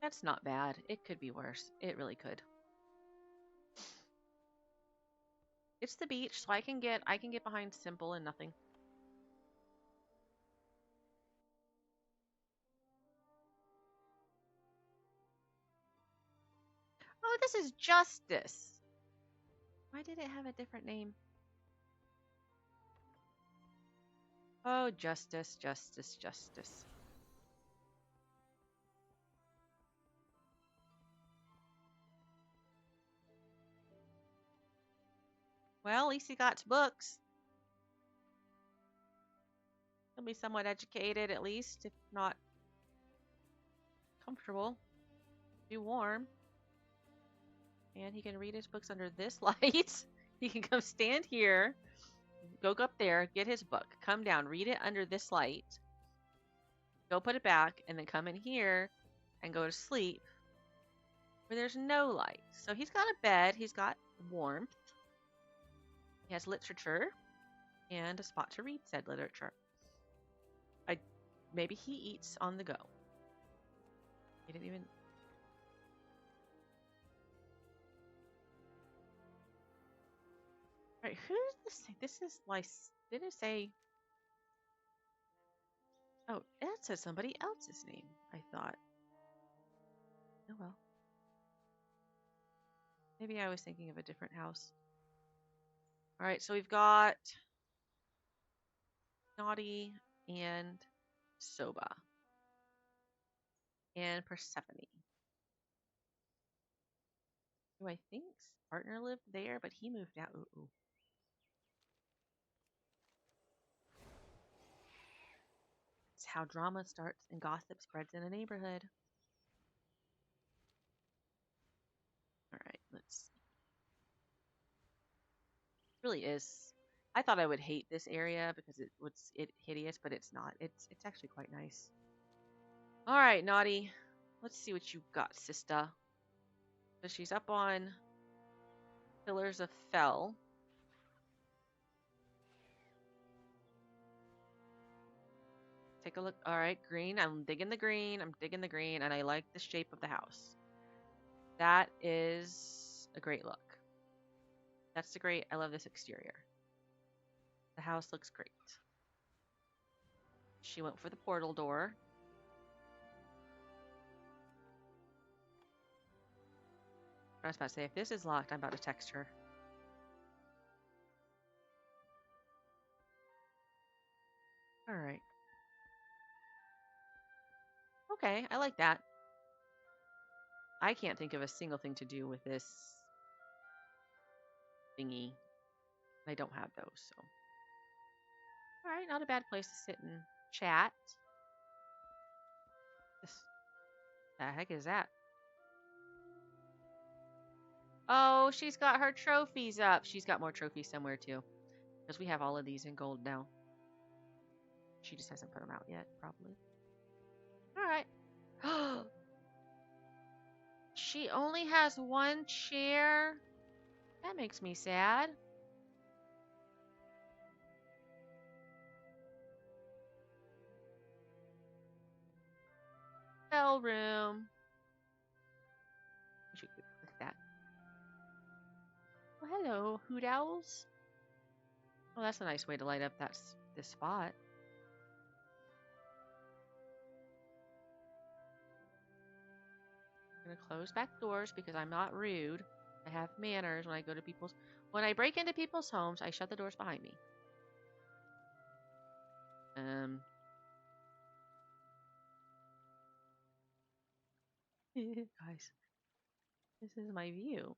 Speaker 1: That's not bad. It could be worse. It really could. It's the beach, so I can get behind simple and nothing. Oh, this is Justice. Why did it have a different name? Oh, Justice, Justice, Justice. Well, at least he got books. He'll be somewhat educated, at least, if not comfortable. Be warm. And he can read his books under this light. He can come stand here, go up there, get his book, come down, read it under this light, go put it back, and then come in here and go to sleep where there's no light. So he's got a bed, he's got warmth, he has literature, and a spot to read said literature. Maybe he eats on the go. He didn't even... Alright, who's this? This is like... Did it say... Oh, that says somebody else's name, I thought. Oh well. Maybe I was thinking of a different house. Alright, so we've got... Naughty and Soba. And Persephone. Who I think's partner lived there, but he moved out. Ooh. It's how drama starts and gossip spreads in a neighborhood. All right, let's see. It really is. I thought I would hate this area because it hideous, but it's not. It's actually quite nice. All right, Naughty. Let's see what you got, sister. So she's up on Pillars of Fell. Take a look. All right, green. I'm digging the green. I'm digging the green, and I like the shape of the house. That is a great look. That's the great. I love this exterior. The house looks great. She went for the portal door. I was about to say, if this is locked, I'm about to text her. All right. Okay, I like that. I can't think of a single thing to do with this thingy. I don't have those, so. All right, not a bad place to sit and chat. This, the heck is that? Oh, she's got her trophies up. She's got more trophies somewhere too, because we have all of these in gold now. She just hasn't put them out yet, probably. All right. She only has one chair. That makes me sad. Bell room. We should click that. Well, hello, hoot owls. Well, that's a nice way to light up this spot. I'm gonna close back doors because I'm not rude. I have manners when I go to people's. When I break into people's homes, I shut the doors behind me. Guys, this is my view.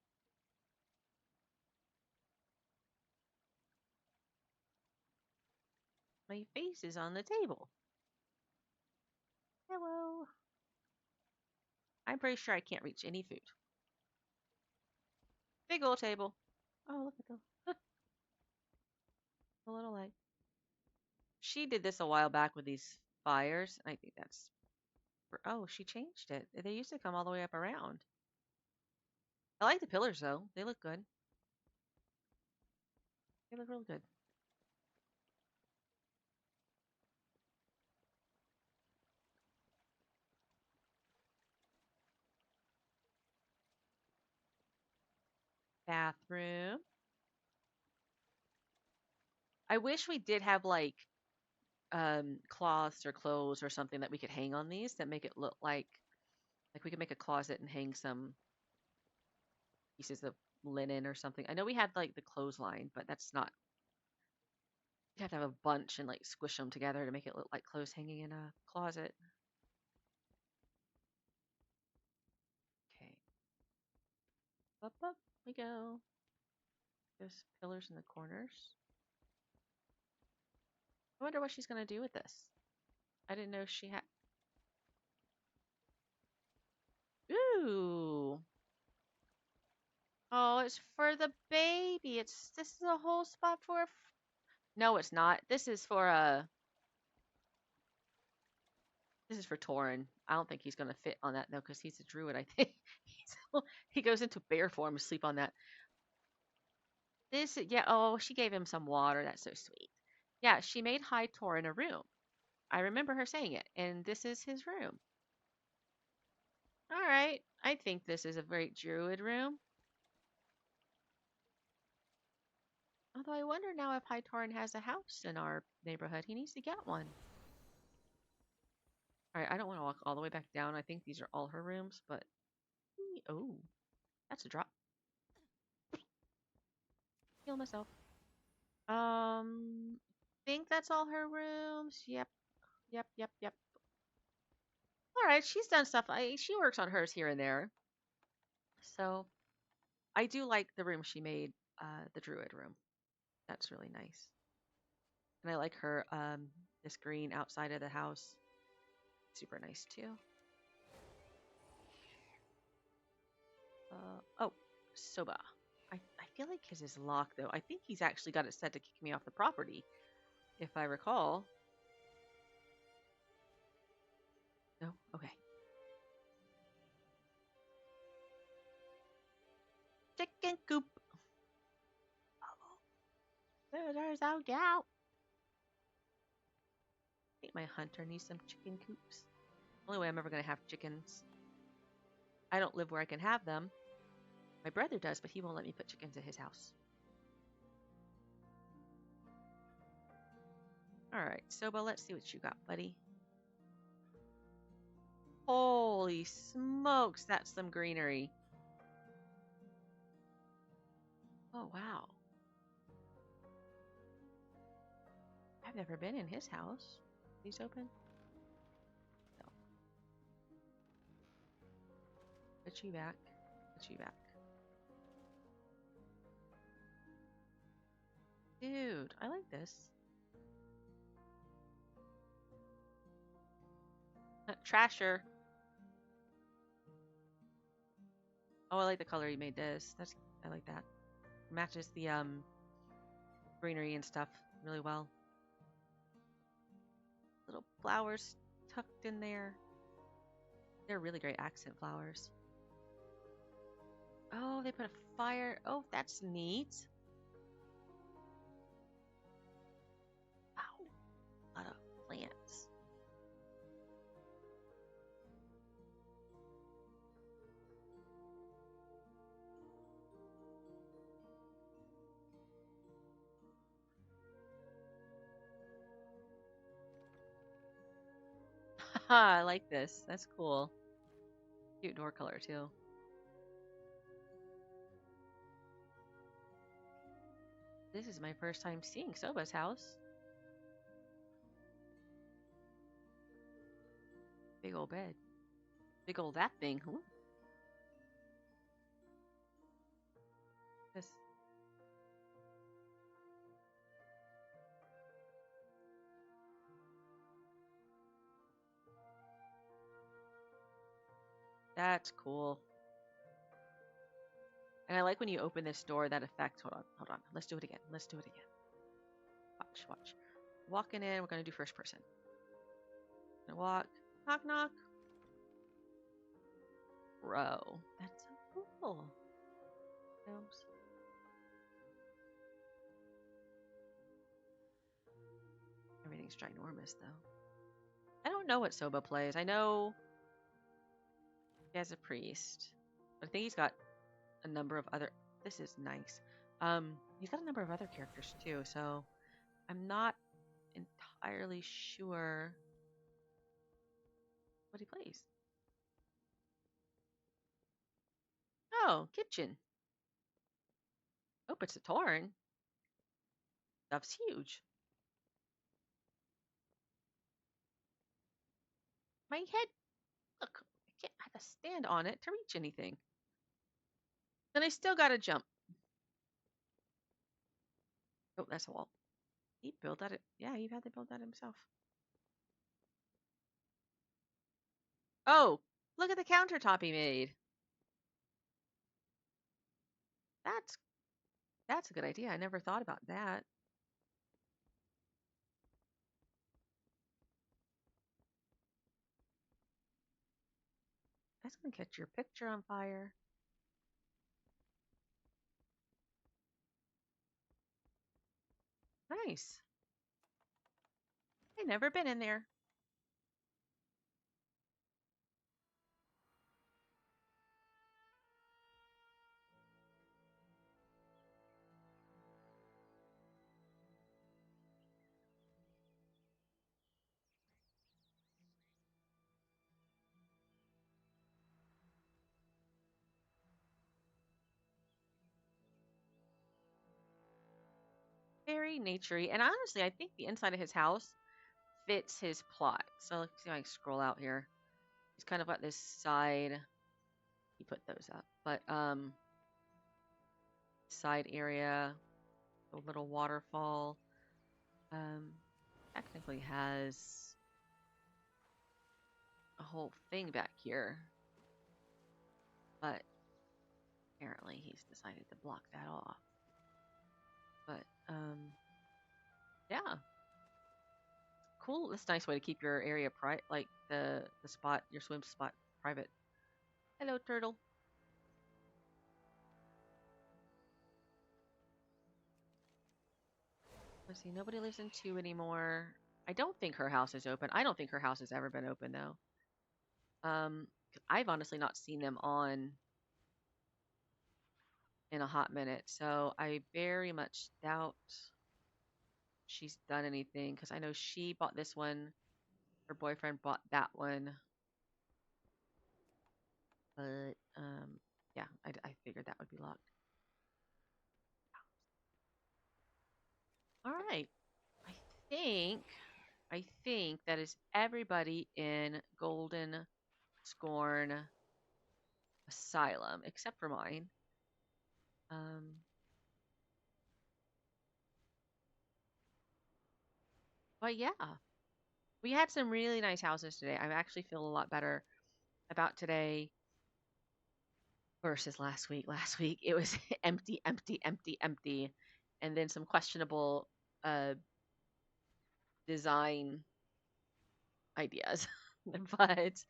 Speaker 1: My face is on the table. Hello. I'm pretty sure I can't reach any food. Big old table. Oh, look at the little light. She did this a while back with these fires. I think that's. Oh, she changed it. They used to come all the way up around. I like the pillars though. They look good. They look real good. Bathroom. I wish we did have like cloths or clothes or something that we could hang on these that make it look like we could make a closet and hang some pieces of linen or something. I know we had like the clothesline, but that's not. You'd have to have a bunch and like squish them together to make it look like clothes hanging in a closet. Okay, up we go. There's pillars in the corners. I wonder what she's gonna do with this. I didn't know she had. Ooh. Oh, it's for the baby. This is a whole spot for a. No, it's not. This is for a. This is for Torin. I don't think he's gonna fit on that though, because he's a druid. I think he goes into bear form to sleep on that. Yeah. Oh, she gave him some water. That's so sweet. Yeah, she made High Torin a room. I remember her saying it, and this is his room. All right. I think this is a great druid room. Although I wonder now if High Torin has a house in our neighborhood. He needs to get one. All right, I don't want to walk all the way back down. I think these are all her rooms, but oh, that's a drop. Heal myself. Think that's all her rooms. Yep. All right, she's done stuff. She works on hers here and there. So I do like the room she made, the druid room. That's really nice. And I like her this green outside of the house. Super nice too. Oh, Soba. I feel like his is locked, though. I think he's actually got it set to kick me off the property, if I recall. No? Okay. Chicken coop. There's out out. I think my hunter needs some chicken coops. Only way I'm ever going to have chickens. I don't live where I can have them. My brother does, but he won't let me put chickens at his house. Alright, Soba, let's see what you got, buddy. Holy smokes, that's some greenery. Oh, wow. I've never been in his house. He's open? No. Put you back. Put you back. Dude, I like this. Trasher. Oh, I like the color he made this. I like that. Matches the greenery and stuff really well. Little flowers tucked in there. They're really great accent flowers. Oh, they put a fire. Oh, that's neat. Wow. A lot of plants. Haha, I like this. That's cool. Cute door color, too. This is my first time seeing Soba's house. Big old bed. Big old that thing. Ooh. This. That's cool. And I like when you open this door, that effect. Hold on, hold on. Let's do it again. Let's do it again. Watch, watch. Walking in, we're gonna do first person. Gonna walk. Knock, knock. Bro, that's so cool. Oops. Everything's ginormous, though. I don't know what Soba plays. I know he has a priest. But I think he's got a number of other... This is nice. He's got a number of other characters, too, so I'm not entirely sure what he plays. Oh, kitchen. Oh, it's a torn. Stuff's huge. My head, look, I can't have a stand on it to reach anything. Then I still gotta jump. Oh, that's a wall. He built that. Yeah, he had to build that himself. Oh, look at the countertop he made. That's that's a good idea. I never thought about that. That's gonna catch your picture on fire. Nice. I never been in there. Very naturey. And honestly, I think the inside of his house fits his plot. So let's see if I can scroll out here. He's kind of got this side. He put those up, but side area, a little waterfall. Technically has a whole thing back here, but Apparently, he's decided to block that off. But yeah, cool. That's a nice way to keep your area like the spot, your swim spot, private. Hello, turtle. Let's see. Nobody lives in 2 anymore. I don't think her house is open. I don't think her house has ever been open though. Um, I've honestly not seen them on in a hot minute, so I very much doubt she's done anything because I know she bought this one. Her boyfriend bought that one, but yeah, I figured that would be locked. All right, I think I think that is everybody in Golden Scorn Asylum except for mine. Um, but yeah, we had some really nice houses today. I actually feel a lot better about today versus last week. Last week it was empty, empty, empty, empty, and then some questionable uh, design ideas. But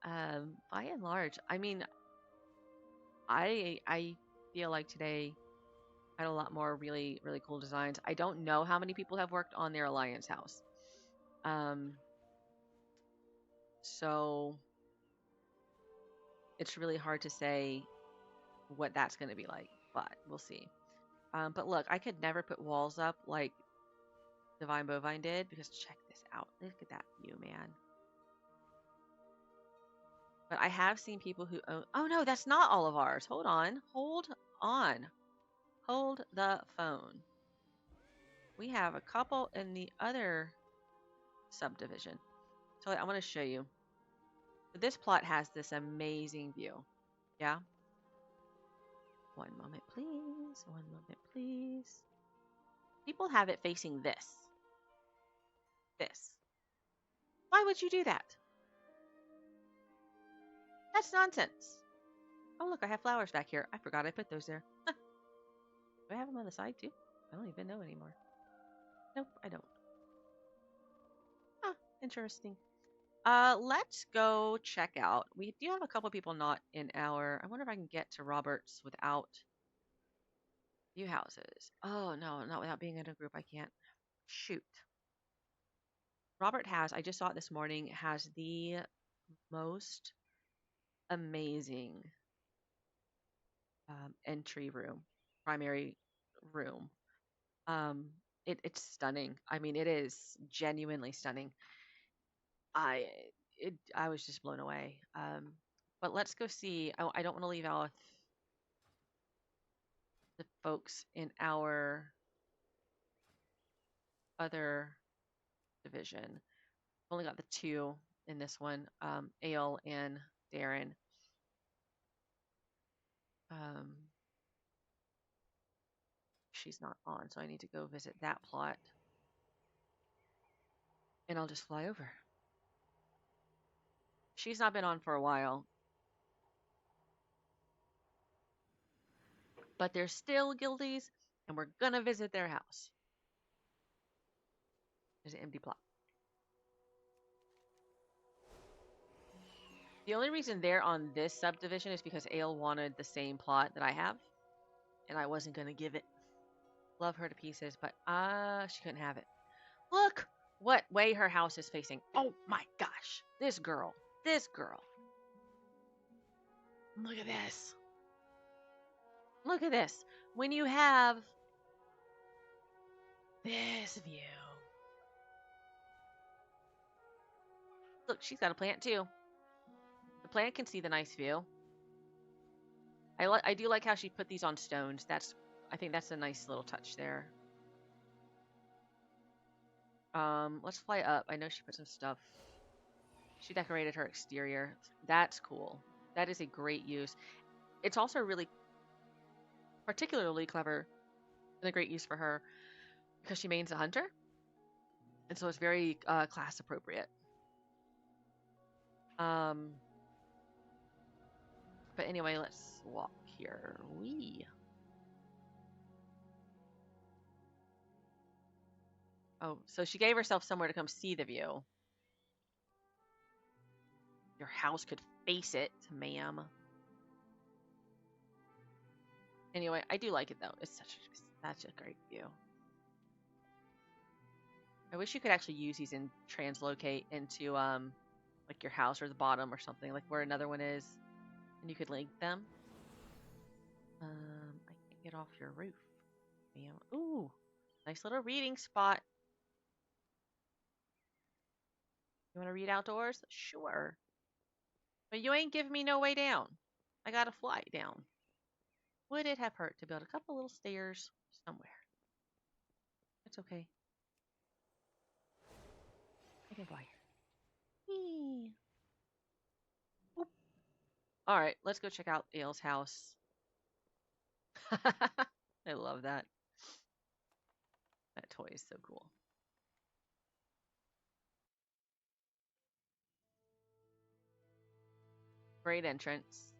Speaker 1: by and large, I mean, I feel like today had a lot more really really cool designs. I don't know how many people have worked on their alliance house, um, so it's really hard to say what that's going to be like, but we'll see. But look, I could never put walls up like Divine Bovine did because check this out. Look at that view, man. But I have seen people who own. Oh no, that's not all of ours. Hold on. Hold on. Hold the phone. We have a couple in the other subdivision. So I want to show you. This plot has this amazing view. Yeah? One moment, please. One moment, please. People have it facing this. This. Why would you do that? That's nonsense. Oh, look, I have flowers back here. I forgot I put those there. Do I have them on the side too? I don't even know anymore. Nope, I don't. Ah, interesting. Let's go check out. We do have a couple people not in our. I wonder if I can get to Roberts without view houses. Oh no, not without being in a group. I can't. Shoot. Robert has. I just saw it this morning. Has the most amazing entry room, primary room. Um, it's stunning. I mean, it is genuinely stunning. I I was just blown away. But let's go see. I don't want to leave out the folks in our other division. I've only got the two in this one, Ale and Darren. Um, she's not on, so I need to go visit that plot, and I'll just fly over. She's not been on for a while, but they're still guildies, and we're gonna visit their house. There's an empty plot. The only reason they're on this subdivision is because Ale wanted the same plot that I have, and I wasn't gonna give it. Love her to pieces, but she couldn't have it. Look what way her house is facing. Oh my gosh, this girl, this girl. Look at this. Look at this. When you have this view. Look, she's got a plant too. The plant can see the nice view. I do like how she put these on stones. I think that's a nice little touch there. Let's fly up. I know she put some stuff. She decorated her exterior. That's cool. That is a great use. It's also really particularly clever and a great use for her because she mains a hunter, and so it's very class appropriate. But anyway, let's walk here. Wee. Oh, so she gave herself somewhere to come see the view. Your house could face it, ma'am. Anyway, I do like it though. It's such a great view. I wish you could actually use these and translocate into like your house or the bottom or something, like where another one is, and you could link them. I can't get off your roof, ma'am. Ooh, nice little reading spot. You want to read outdoors? Sure. But you ain't giving me no way down. I got to fly down. Would it have hurt to build a couple little stairs somewhere? It's okay. I can fly. Whee. Oop. All right, let's go check out Aile's house. I love that. That toy is so cool. Great entrance.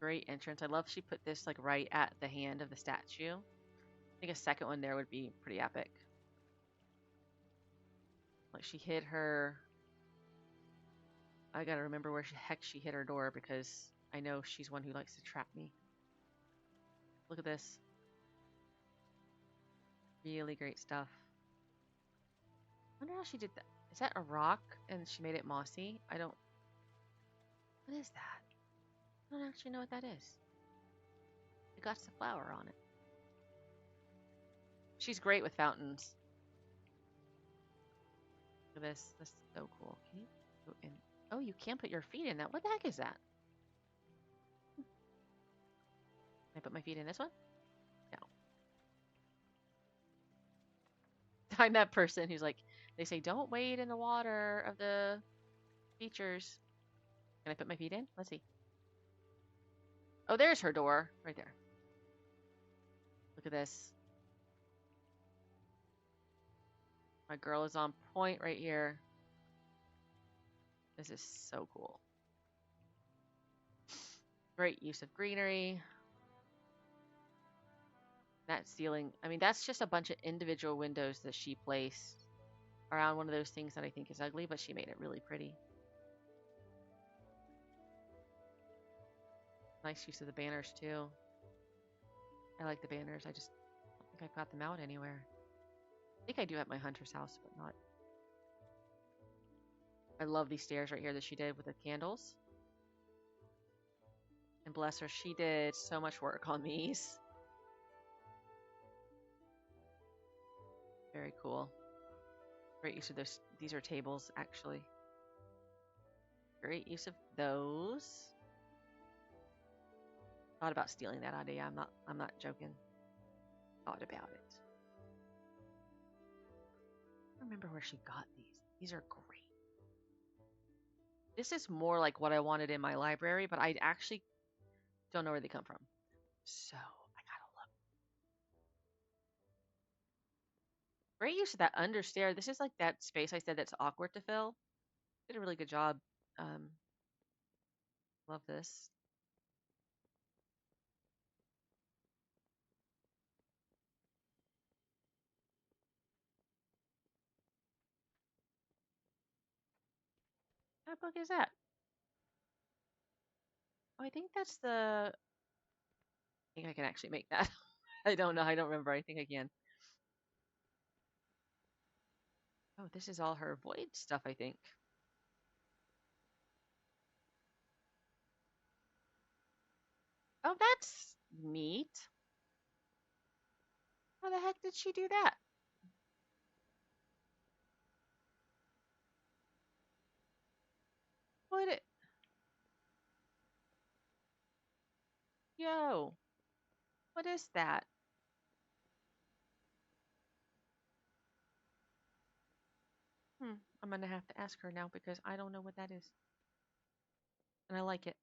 Speaker 1: Great entrance. I love she put this like right at the hand of the statue. I think a second one there would be pretty epic. Like she hid her. I gotta remember where the heck she hid her door because I know she's one who likes to trap me. Look at this. Really great stuff. I wonder how she did that. Is that a rock and she made it mossy? I don't. What is that? I don't actually know what that is. It got the flower on it. She's great with fountains. Look at this. This is so cool. Can you go in? Oh, you can't put your feet in that. What the heck is that? Can I put my feet in this one? No. I'm that person who's like, they say, don't wade in the water of the features. Can I put my feet in? Let's see. Oh, there's her door right there. Look at this. My girl is on point right here. This is so cool. Great use of greenery. That ceiling, I mean, that's just a bunch of individual windows that she placed around one of those things that I think is ugly, but she made it really pretty. Nice use of the banners, too. I like the banners. I just don't think I've got them out anywhere. I think I do at my hunter's house, but not. I love these stairs right here that she did with the candles. And bless her, she did so much work on these. Very cool. Great use of those. These are tables, actually. Great use of those. Thought about stealing that idea. I'm not joking. Thought about it. I don't remember where she got these. These are great. This is more like what I wanted in my library, but I actually don't know where they come from. So I gotta look. Great use of that understair. This is like that space I said that's awkward to fill. Did a really good job. Love this. What book is that? Oh, I think that's the. I think I can actually make that. I don't know. I don't remember. I think I can. Oh, this is all her void stuff, I think. Oh, that's neat. How the heck did she do that? What it? Yo, what is that? I'm gonna have to ask her now because I don't know what that is. And I like it.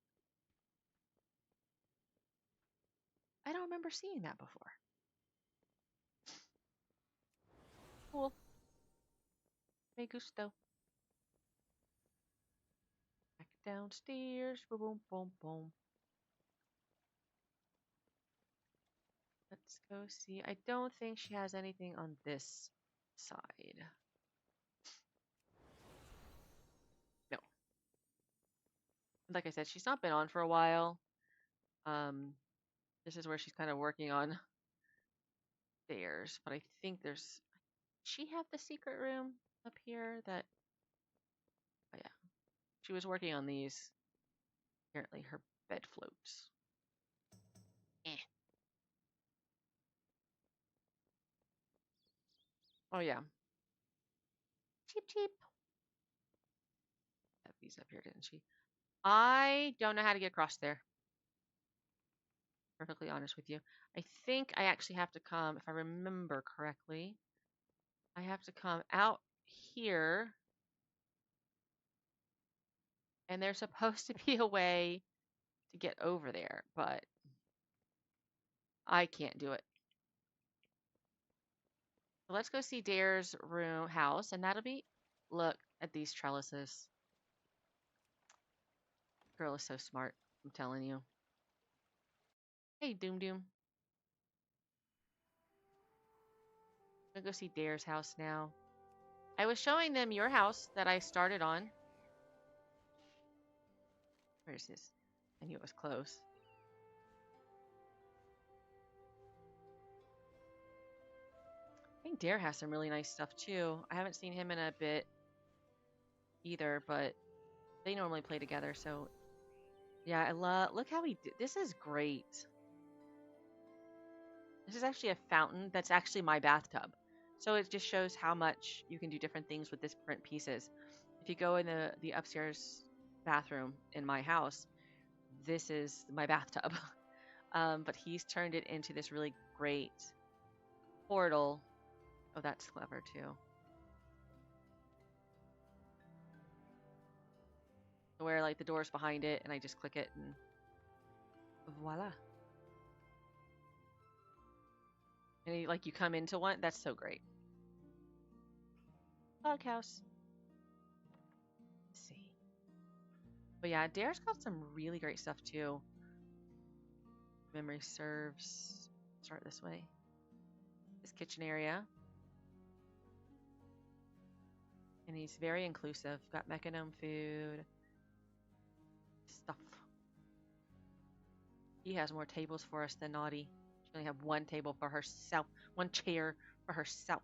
Speaker 1: I don't remember seeing that before. Cool. Me gusto. downstairs. Boom, boom, boom, boom. Let's go see. I don't think she has anything on this side. No. Like I said, she's not been on for a while. Um, this is where she's kind of working on stairs, but I think there's she have the secret room up here that oh yeah. She was working on these. Apparently her bed floats. Eh. Oh yeah. Cheap cheap. Have these up here, didn't she? I don't know how to get across there. Perfectly honest with you. I think I actually have to come, if I remember correctly, I have to come out here, and there's supposed to be a way to get over there, but I can't do it. So let's go see Dare's room house, and that'll be, look at these trellises. Girl is so smart, I'm telling you. Hey, Doom Doom. I'm gonna go see Dare's house now. I was showing them your house that I started on. Where is this? I knew it was close. I think Dare has some really nice stuff too. I haven't seen him in a bit either, but they normally play together. So yeah, I love. Look how he did. This is great. This is actually a fountain. That's actually my bathtub. So it just shows how much you can do different things with different pieces. If you go in the upstairs bathroom in my house, this is my bathtub. But he's turned it into this really great portal. Oh, that's clever too. Where like the door's behind it, and I just click it, and voila. And like you come into one. That's so great. Doghouse. Let's see. But yeah, Dare's got some really great stuff too. Memory serves. Start this way. This kitchen area. And he's very inclusive. Got Mechanome food. Stuff. He has more tables for us than Naughty. She only have one table for herself. One chair for herself.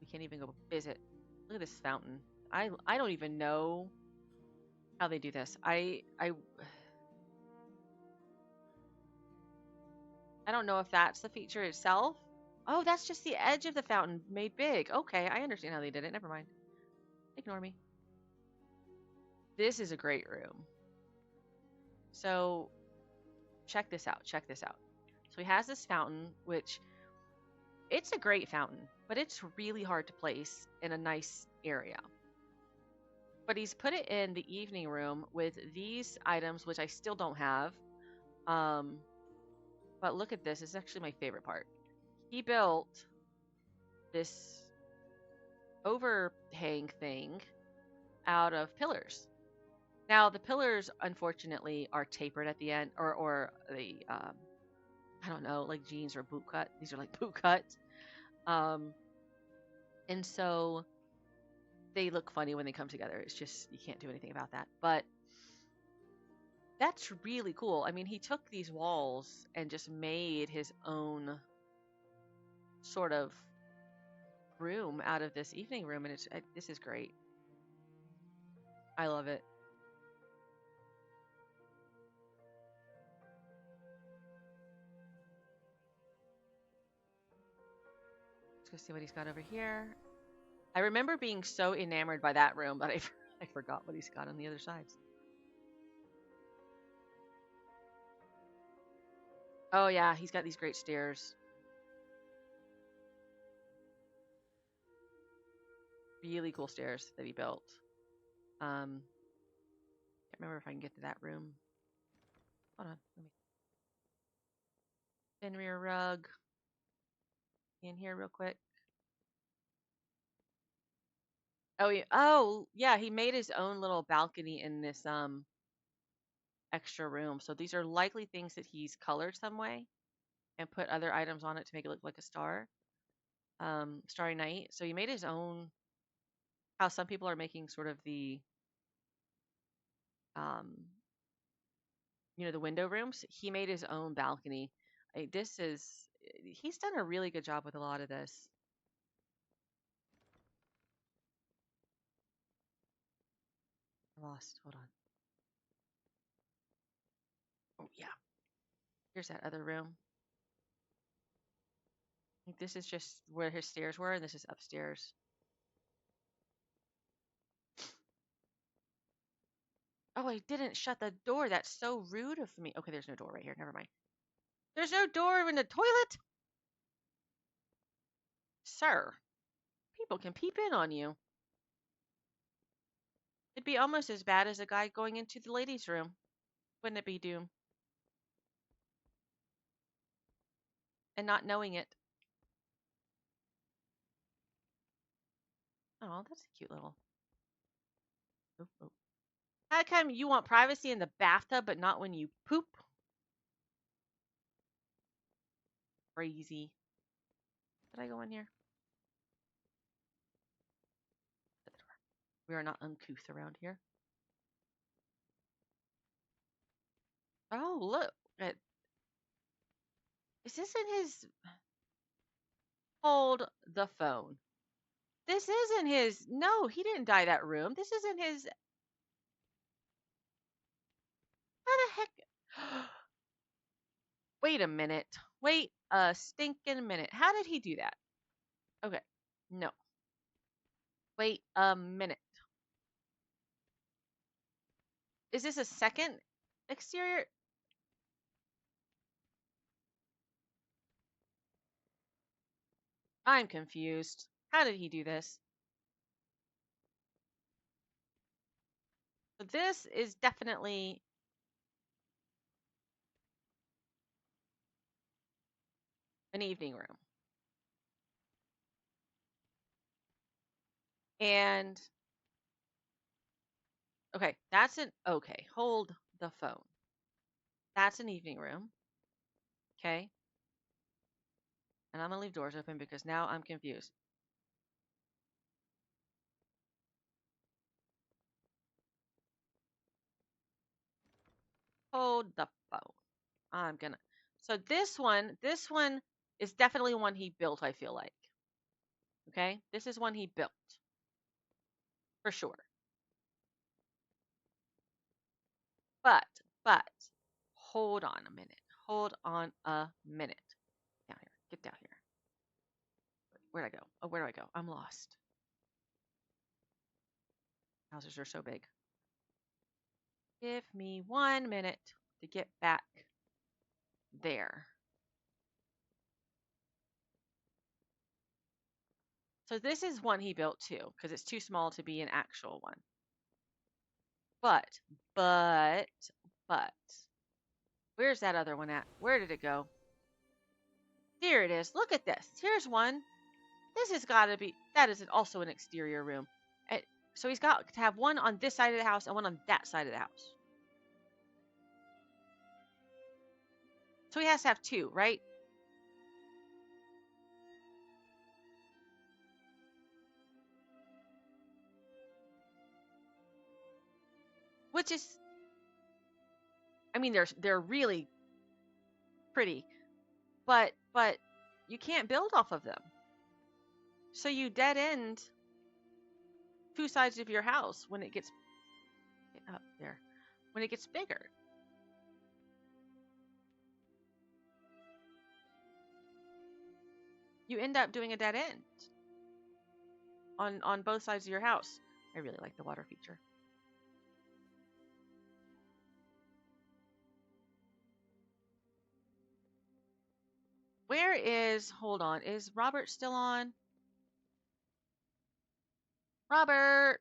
Speaker 1: We can't even go visit. Look at this fountain. I don't even know how they do this. I don't know if that's the feature itself. Oh, that's just the edge of the fountain made big. Okay, I understand how they did it. Never mind. Ignore me. This is a great room. So check this out. Check this out. So he has this fountain, which it's a great fountain, but it's really hard to place in a nice area. But he's put it in the evening room with these items, which I still don't have. But look at this. It's actually my favorite part. He built this overhang thing out of pillars. Now the pillars, unfortunately, are tapered at the end, or the I don't know, like jeans or boot cut. These are like boot cuts, and so they look funny when they come together. It's just you can't do anything about that. But that's really cool. I mean, he took these walls and just made his own sort of room out of this evening room, and this is great. I love it. Let's go see what he's got over here. I remember being so enamored by that room, but I forgot what he's got on the other sides. Oh yeah, he's got these great stairs. Really cool stairs that he built. Can't remember if I can get to that room. Hold on, let me. Thin rear rug. In here real quick. Oh, yeah, he made his own little balcony in this extra room. So these are likely things that he's colored some way and put other items on it to make it look like a star. Starry Night. So he made his own, how some people are making sort of the um the window rooms. He made his own balcony. This is he's done a really good job with a lot of this. I lost. Hold on. Oh yeah. Here's that other room. Like, this is just where his stairs were, and this is upstairs. Oh, I didn't shut the door. That's so rude of me. Okay, there's no door right here. Never mind. There's no door in the toilet, sir. People can peep in on you. It'd be almost as bad as a guy going into the ladies' room, wouldn't it be, Doom? And not knowing it. Oh, that's a cute little. Oh, oh. How come you want privacy in the bathtub, but not when you poop? Crazy. Did I go in here? We are not uncouth around here. Oh, look. Is this in his... Hold the phone. This isn't his... No, he didn't dye that room. This isn't his... How the heck... Wait a minute. Wait a stinking minute. How did he do that? Okay. No. Wait a minute. Is this a second exterior? I'm confused. How did he do this? So this is definitely an evening room. And okay, hold the phone. That's an evening room. Okay. And I'm gonna leave doors open because now I'm confused. Hold the phone. I'm gonna. So this one is definitely one he built, I feel like. Okay. This is one he built for sure. But, but, hold on a minute. Hold on a minute. Down here. Get down here. Where'd I go? Oh, where do I go? I'm lost. Houses are so big. Give me 1 minute to get back there. So this is one he built too, because it's too small to be an actual one. But, but, but, where's that other one at? Where did it go? Here it is. Look at this. Here's one. This has got to be, that is also an exterior room. So he's got to have one on this side of the house and one on that side of the house. So he has to have two, right? Which is, I mean, they're really pretty, but you can't build off of them. So you dead end two sides of your house when it gets up there, when it gets bigger. You end up doing a dead end on both sides of your house. I really like the water feature. Where is, hold on, is Robert still on? Robert!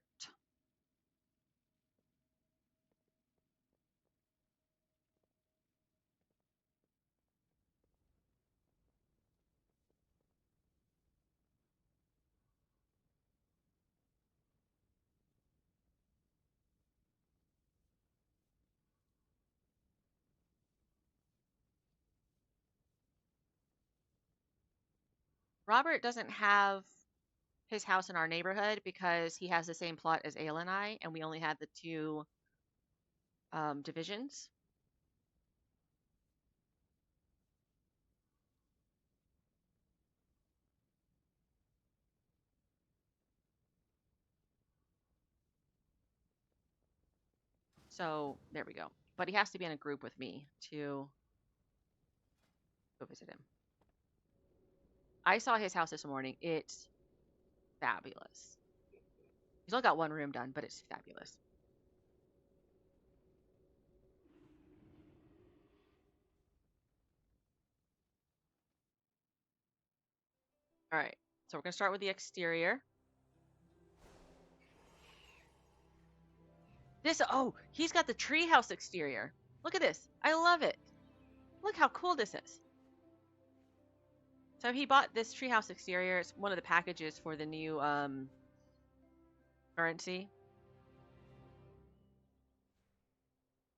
Speaker 1: Robert doesn't have his house in our neighborhood because he has the same plot as Ayla and I, and we only had the two divisions. So there we go. But he has to be in a group with me to go visit him. I saw his house this morning. It's fabulous. He's only got one room done, but it's fabulous. All right. So we're going to start with the exterior. Oh, he's got the treehouse exterior. Look at this. I love it. Look how cool this is. So he bought this treehouse exterior. It's one of the packages for the new currency.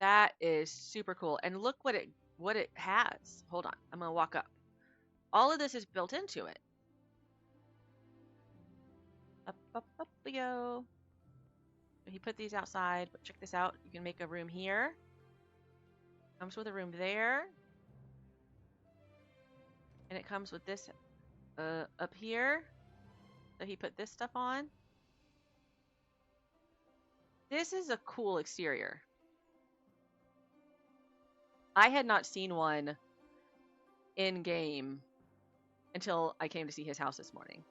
Speaker 1: That is super cool. And look what it has. Hold on. I'm going to walk up. All of this is built into it. Up we go. He put these outside, but check this out. You can make a room here. Comes with a room there. And it comes with this up here. So he put this stuff on. This is a cool exterior. I had not seen one in game until I came to see his house this morning.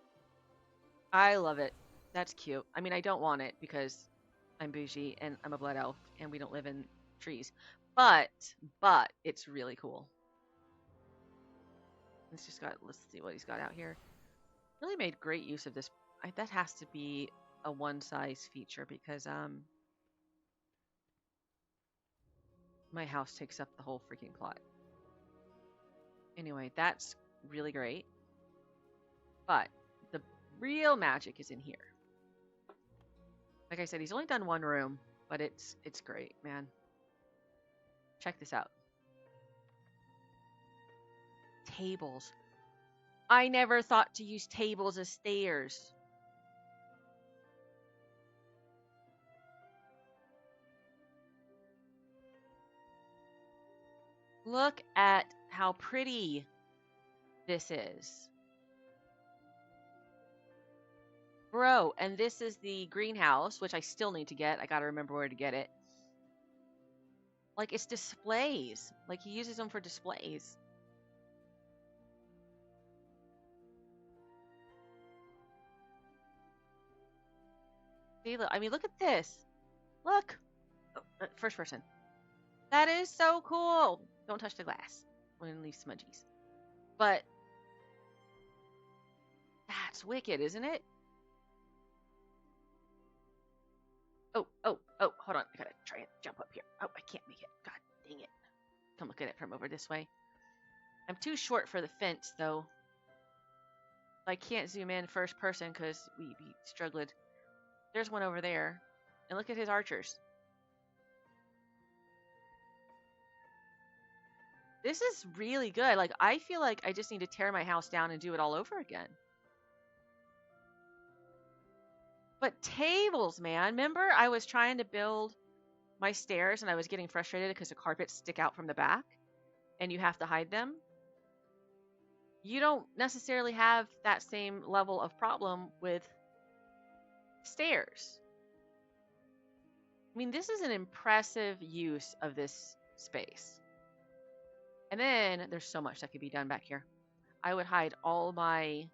Speaker 1: I love it. That's cute. I mean, I don't want it because I'm bougie and I'm a blood elf and we don't live in trees. But it's really cool. Let's see what he's got out here. Really made great use of this. That has to be a one size feature because my house takes up the whole freaking plot. Anyway, that's really great. But the real magic is in here. Like I said, he's only done one room, but it's great, man. Check this out. Tables. I never thought to use tables as stairs. Look at how pretty this is. Bro, and this is the greenhouse, which I still need to get. I gotta remember where to get it. Like, it's displays. Like, he uses them for displays. See, look, I mean, look at this. Look. Oh, first person. That is so cool. Don't touch the glass. We're gonna leave smudgies. But that's wicked, isn't it? Oh, hold on. I gotta try and jump up here. Oh, I can't make it. God dang it. Come look at it from over this way. I'm too short for the fence, though. I can't zoom in first person because we struggled. There's one over there. And look at his archers. This is really good. Like, I feel like I just need to tear my house down and do it all over again. But tables, man. Remember, I was trying to build my stairs and I was getting frustrated because the carpets stick out from the back and you have to hide them. You don't necessarily have that same level of problem with stairs. I mean, this is an impressive use of this space. And then there's so much that could be done back here. I would hide all my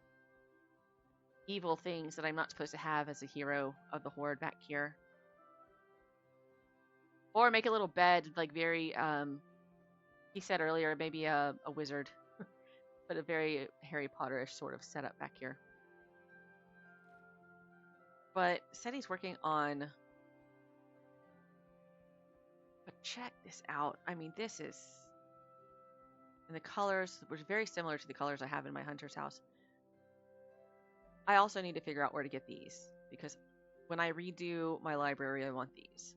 Speaker 1: evil things that I'm not supposed to have as a hero of the horde back here. Or make a little bed, like very, he said earlier, maybe a wizard. But a very Harry Potter-ish sort of setup back here. But said he's working on... But check this out. I mean, this is... And the colors were very similar to the colors I have in my hunter's house. I also need to figure out where to get these. Because when I redo my library, I want these.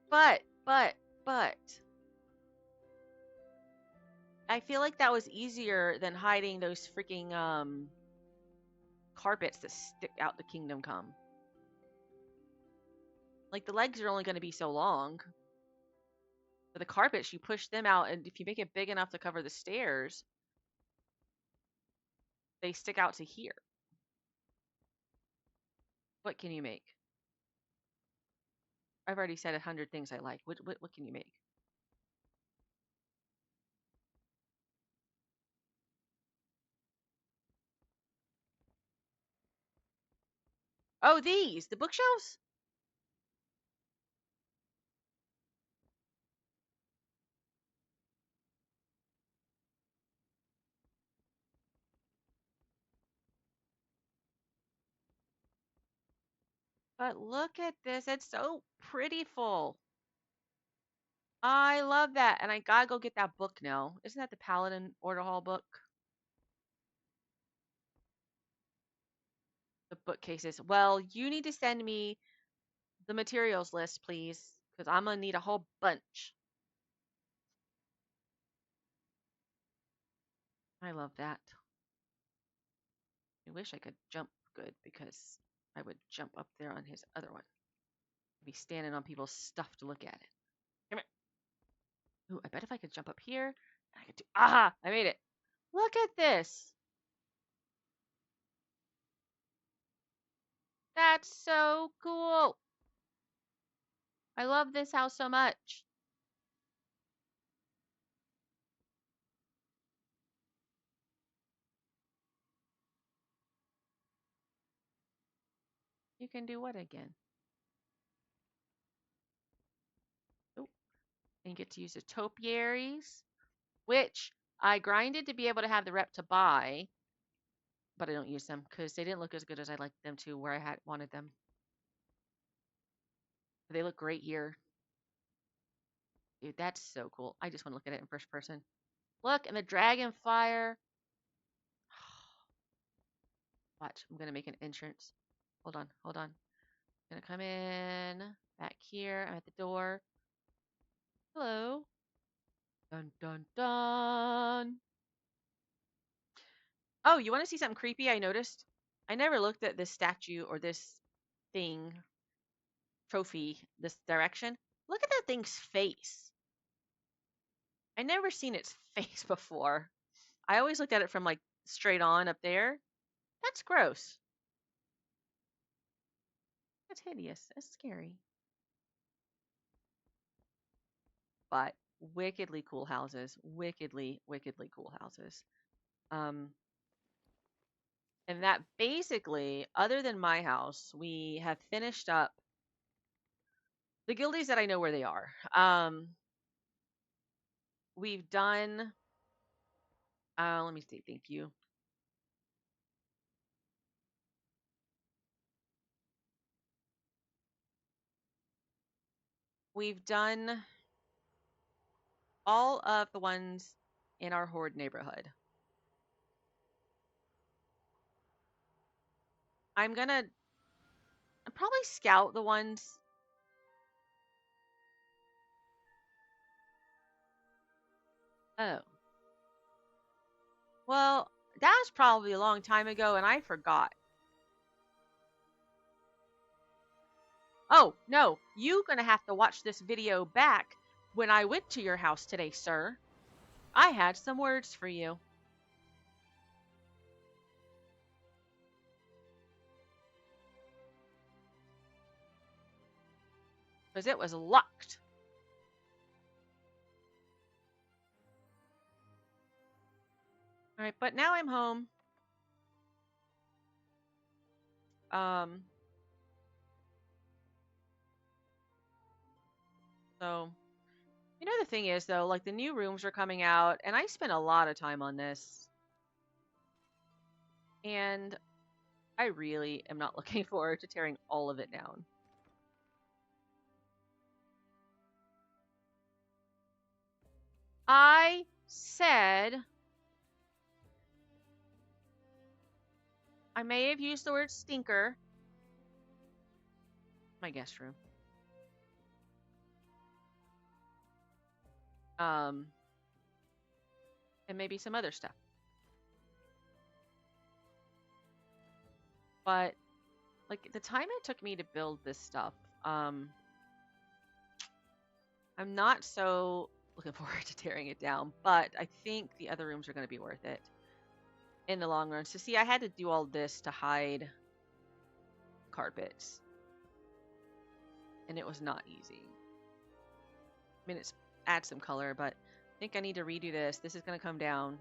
Speaker 1: But... I feel like that was easier than hiding those freaking carpets that stick out the kingdom come. Like the legs are only going to be so long. But the carpets, you push them out, and if you make it big enough to cover the stairs, they stick out to here. What can you make? I've already said 100 things I like. What can you make? Oh, the bookshelves? But look at this. It's so prettyful. I love that. And I gotta go get that book now. Isn't that the Paladin Order Hall book? The bookcases. Well, you need to send me the materials list, please, because I'm gonna need a whole bunch. I love that. I wish I could jump good because I would jump up there on his other one. I'd be standing on people's stuff to look at it. Come here. Ooh, I bet if I could jump up here, I could do. Aha! I made it. Look at this. That's so cool. I love this house so much. You can do what again? Oh, and you get to use the topiaries, which I grinded to be able to have the rep to buy, but I don't use them because they didn't look as good as I liked them to where I had wanted them. But they look great here. Dude, that's so cool. I just want to look at it in first person. Look, and the dragon fire. Watch, I'm gonna make an entrance. Hold on, hold on. I'm gonna come in back here. I'm at the door. Hello. Dun dun dun. Oh, you want to see something creepy? I noticed. I never looked at this statue or this thing, trophy, this direction. Look at that thing's face. I never seen its face before. I always looked at it from like straight on up there. That's gross. That's hideous. That's scary. But wickedly cool houses. Wickedly, wickedly cool houses. Um, and that basically, other than my house, we have finished up the guildies that I know where they are. We've done, let me see, thank you. We've done all of the ones in our Horde neighborhood. I'm gonna probably scout the ones. Oh, well, that was probably a long time ago and I forgot. Oh, no, you're gonna have to watch this video back when I went to your house today, sir. I had some words for you. Because it was locked. All right, but now I'm home. Um, so, you know, the thing is, though, like the new rooms are coming out, and I spent a lot of time on this. And I really am not looking forward to tearing all of it down. I said I may have used the word stinker. My guest room. Um, and maybe some other stuff. But like the time it took me to build this stuff, I'm not so looking forward to tearing it down, but I think the other rooms are going to be worth it in the long run. So see, I had to do all this to hide carpets, and it was not easy. I mean, it's add some color, but I think I need to redo this. This is going to come down,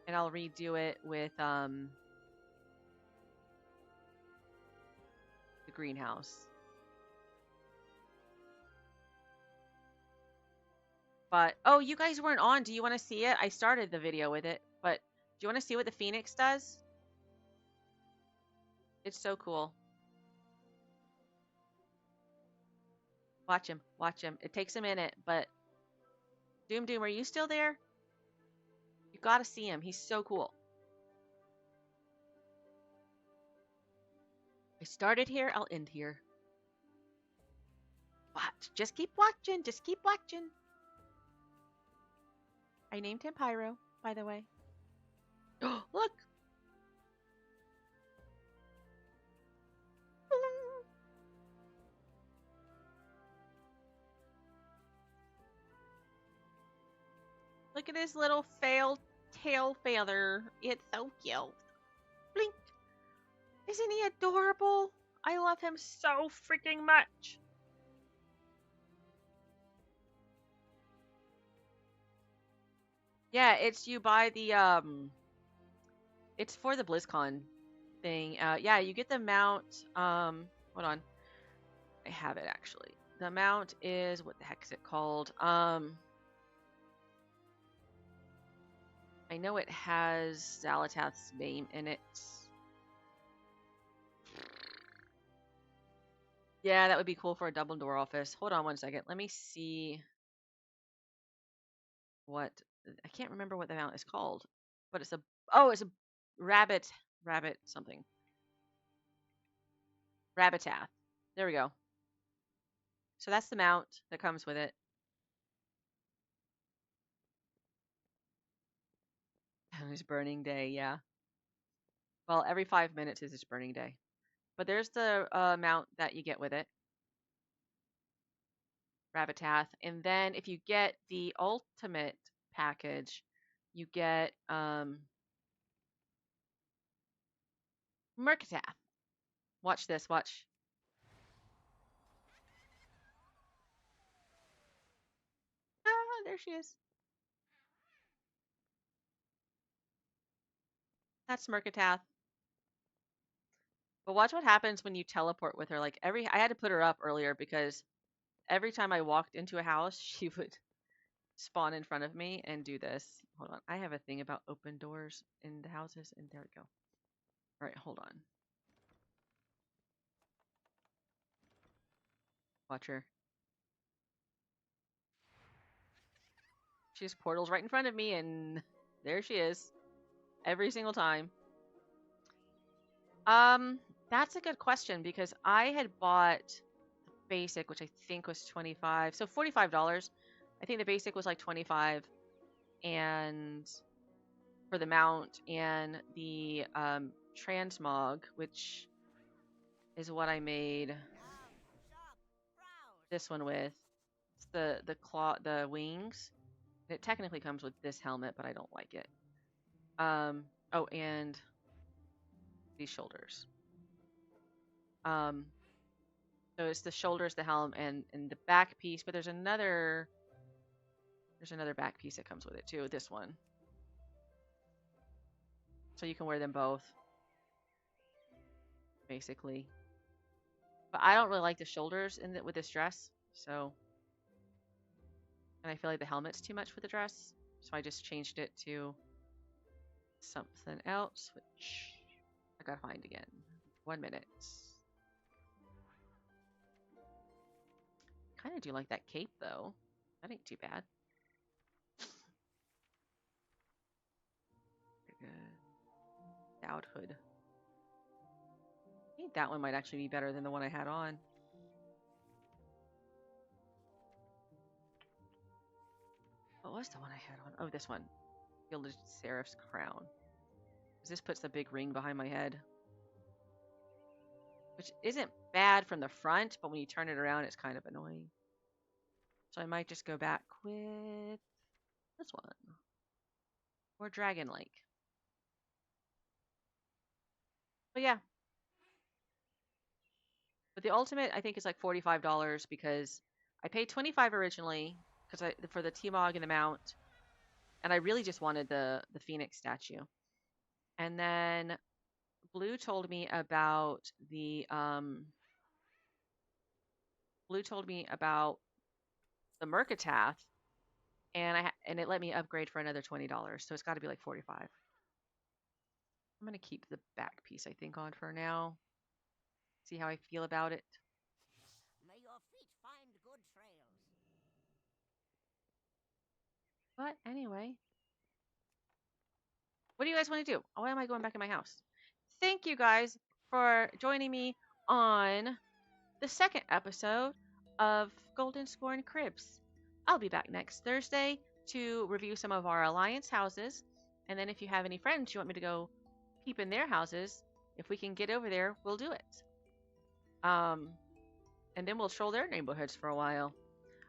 Speaker 1: and I'll redo it with the greenhouse. But oh, you guys weren't on. Do you want to see it? I started the video with it, but do you want to see what the Phoenix does? It's so cool. Watch him. Watch him. It takes a minute, but Doom, are you still there? You gotta see him. He's so cool. I started here. I'll end here. Watch. Just keep watching. Just keep watching. I named him Pyro, by the way. Oh, look. Look at his little tail feather. It's so cute. Blink. Isn't he adorable? I love him so freaking much. Yeah, it's you buy the it's for the BlizzCon thing. Yeah, you get the mount. Hold on. I have it actually. The mount is, what the heck is it called? I know it has Xalatath's name in it. Yeah, that would be cool for a double door office. Hold on one second. Let me see what, I can't remember what the mount is called, but it's a, oh, it's a rabbit something. Rabbitath. There we go. So that's the mount that comes with it. It's burning day, yeah. Well, every 5 minutes is its burning day. But there's the mount that you get with it. Rabbitath. And then if you get the ultimate package, you get Murkatath. Watch this, watch. Ah, there she is. That's Murkatath. But watch what happens when you teleport with her. Like I had to put her up earlier because every time I walked into a house, she would spawn in front of me and do this. Hold on. I have a thing about open doors in the houses, and there we go. All right, hold on. Watch her. She just portals right in front of me, and there she is. Every single time. That's a good question because I had bought the basic, which I think was 25, so $45. I think the basic was like 25, and for the mount, and the transmog, which is what I made this one with. It's the wings. It technically comes with this helmet, but I don't like it. Oh, and these shoulders. So it's the shoulders, the helm, and the back piece, but there's another back piece that comes with it too, this one. So you can wear them both, basically. But I don't really like the shoulders with this dress, so. And I feel like the helmet's too much for the dress, so I just changed it to something else, which I gotta find again. 1 minute. Kind of do like that cape, though. That ain't too bad. Dowd hood. I think that one might actually be better than the one I had on. Oh, What was the one I had on? Oh, this one. Gilded Seraph's Crown. This puts the big ring behind my head, which isn't bad from the front, but when you turn it around, it's kind of annoying. So I might just go back with this one or Dragon Lake. But yeah, but the ultimate I think is like $45 because I paid 25 originally because I for the T-Mog and the mount, and I really just wanted the Phoenix statue. And then Blue told me about the Mercatath, and it let me upgrade for another $20, so it's got to be like 45. I'm gonna keep the back piece I think on for now. See how I feel about it.
Speaker 2: May your feet find good trails.
Speaker 1: But anyway, what do you guys want to do? Why am I going back in my house? Thank you guys for joining me on the second episode of Golden Skörn Cribs. I'll be back next Thursday to review some of our alliance houses. And then if you have any friends you want me to go peep in their houses, if we can get over there, we'll do it. And then we'll troll their neighborhoods for a while.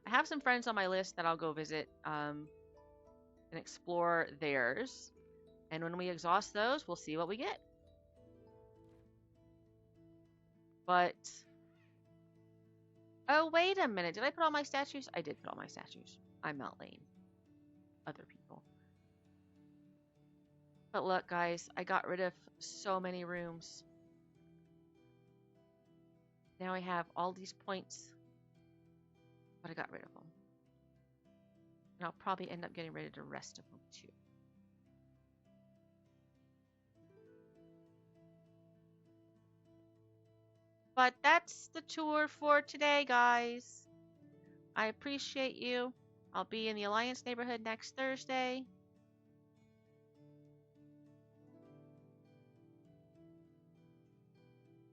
Speaker 1: I have some friends on my list that I'll go visit and explore theirs. And when we exhaust those, we'll see what we get. But oh, wait a minute. Did I put all my statues? I did put all my statues. I'm not lame. Other people. But look, guys, I got rid of so many rooms. Now I have all these points, but I got rid of them. And I'll probably end up getting rid of the rest of them too. But that's the tour for today, guys. I appreciate you. I'll be in the Alliance neighborhood next Thursday.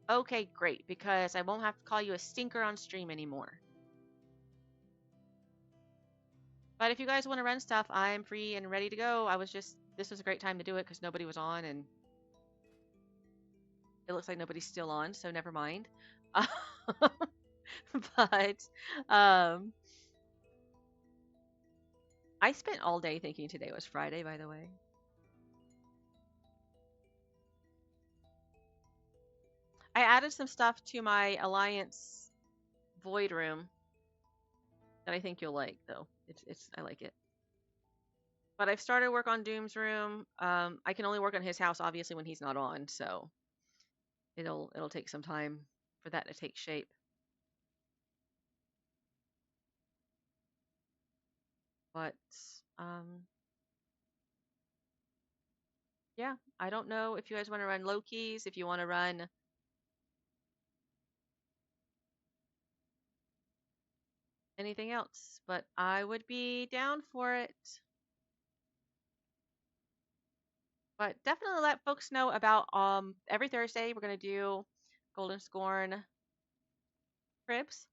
Speaker 1: Okay, great, because I won't have to call you a stinker on stream anymore. But if you guys want to run stuff, I'm free and ready to go. This was a great time to do it because nobody was on, and it looks like nobody's still on, so never mind. But I spent all day thinking today was Friday, by the way. I added some stuff to my Alliance Void room that I think you'll like, though. I like it. But I've started work on Doom's room. I can only work on his house, obviously, when he's not on, so it'll take some time for that to take shape. But yeah, I don't know if you guys want to run Loki's, if you want to run anything else, but I would be down for it. But definitely let folks know about every Thursday we're gonna do Golden Skörn Cribs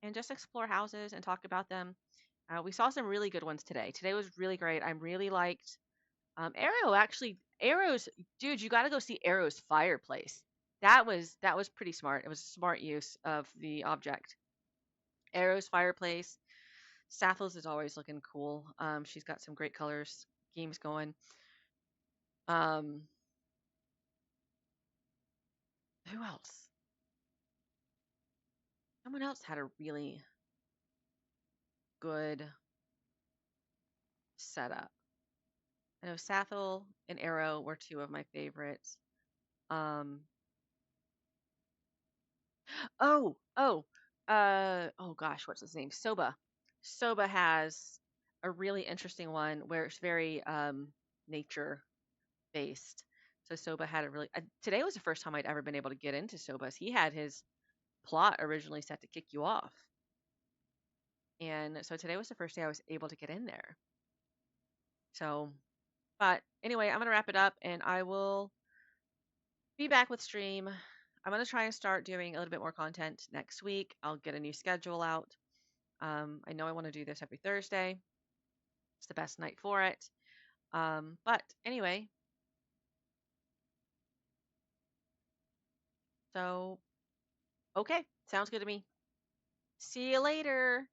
Speaker 1: and just explore houses and talk about them. We saw some really good ones today. Today was really great. I really liked Arrow. Actually, Arrow's dude, you got to go see Arrow's fireplace. That was pretty smart. It was a smart use of the object. Arrow's fireplace. Sathel's is always looking cool. She's got some great colors schemes going. Um, who else? Someone else had a really good setup. I know Sathel and Arrow were two of my favorites. Um, oh, oh, oh gosh, what's his name? Soba. Soba has a really interesting one where it's very nature based. So Soba had a really today was the first time I'd ever been able to get into Soba's. He had his plot originally set to kick you off. And so today was the first day I was able to get in there. So, but anyway, I'm going to wrap it up and I will be back with stream. I'm going to try and start doing a little bit more content next week. I'll get a new schedule out. I know I want to do this every Thursday. It's the best night for it. But anyway, so okay, sounds good to me. See you later.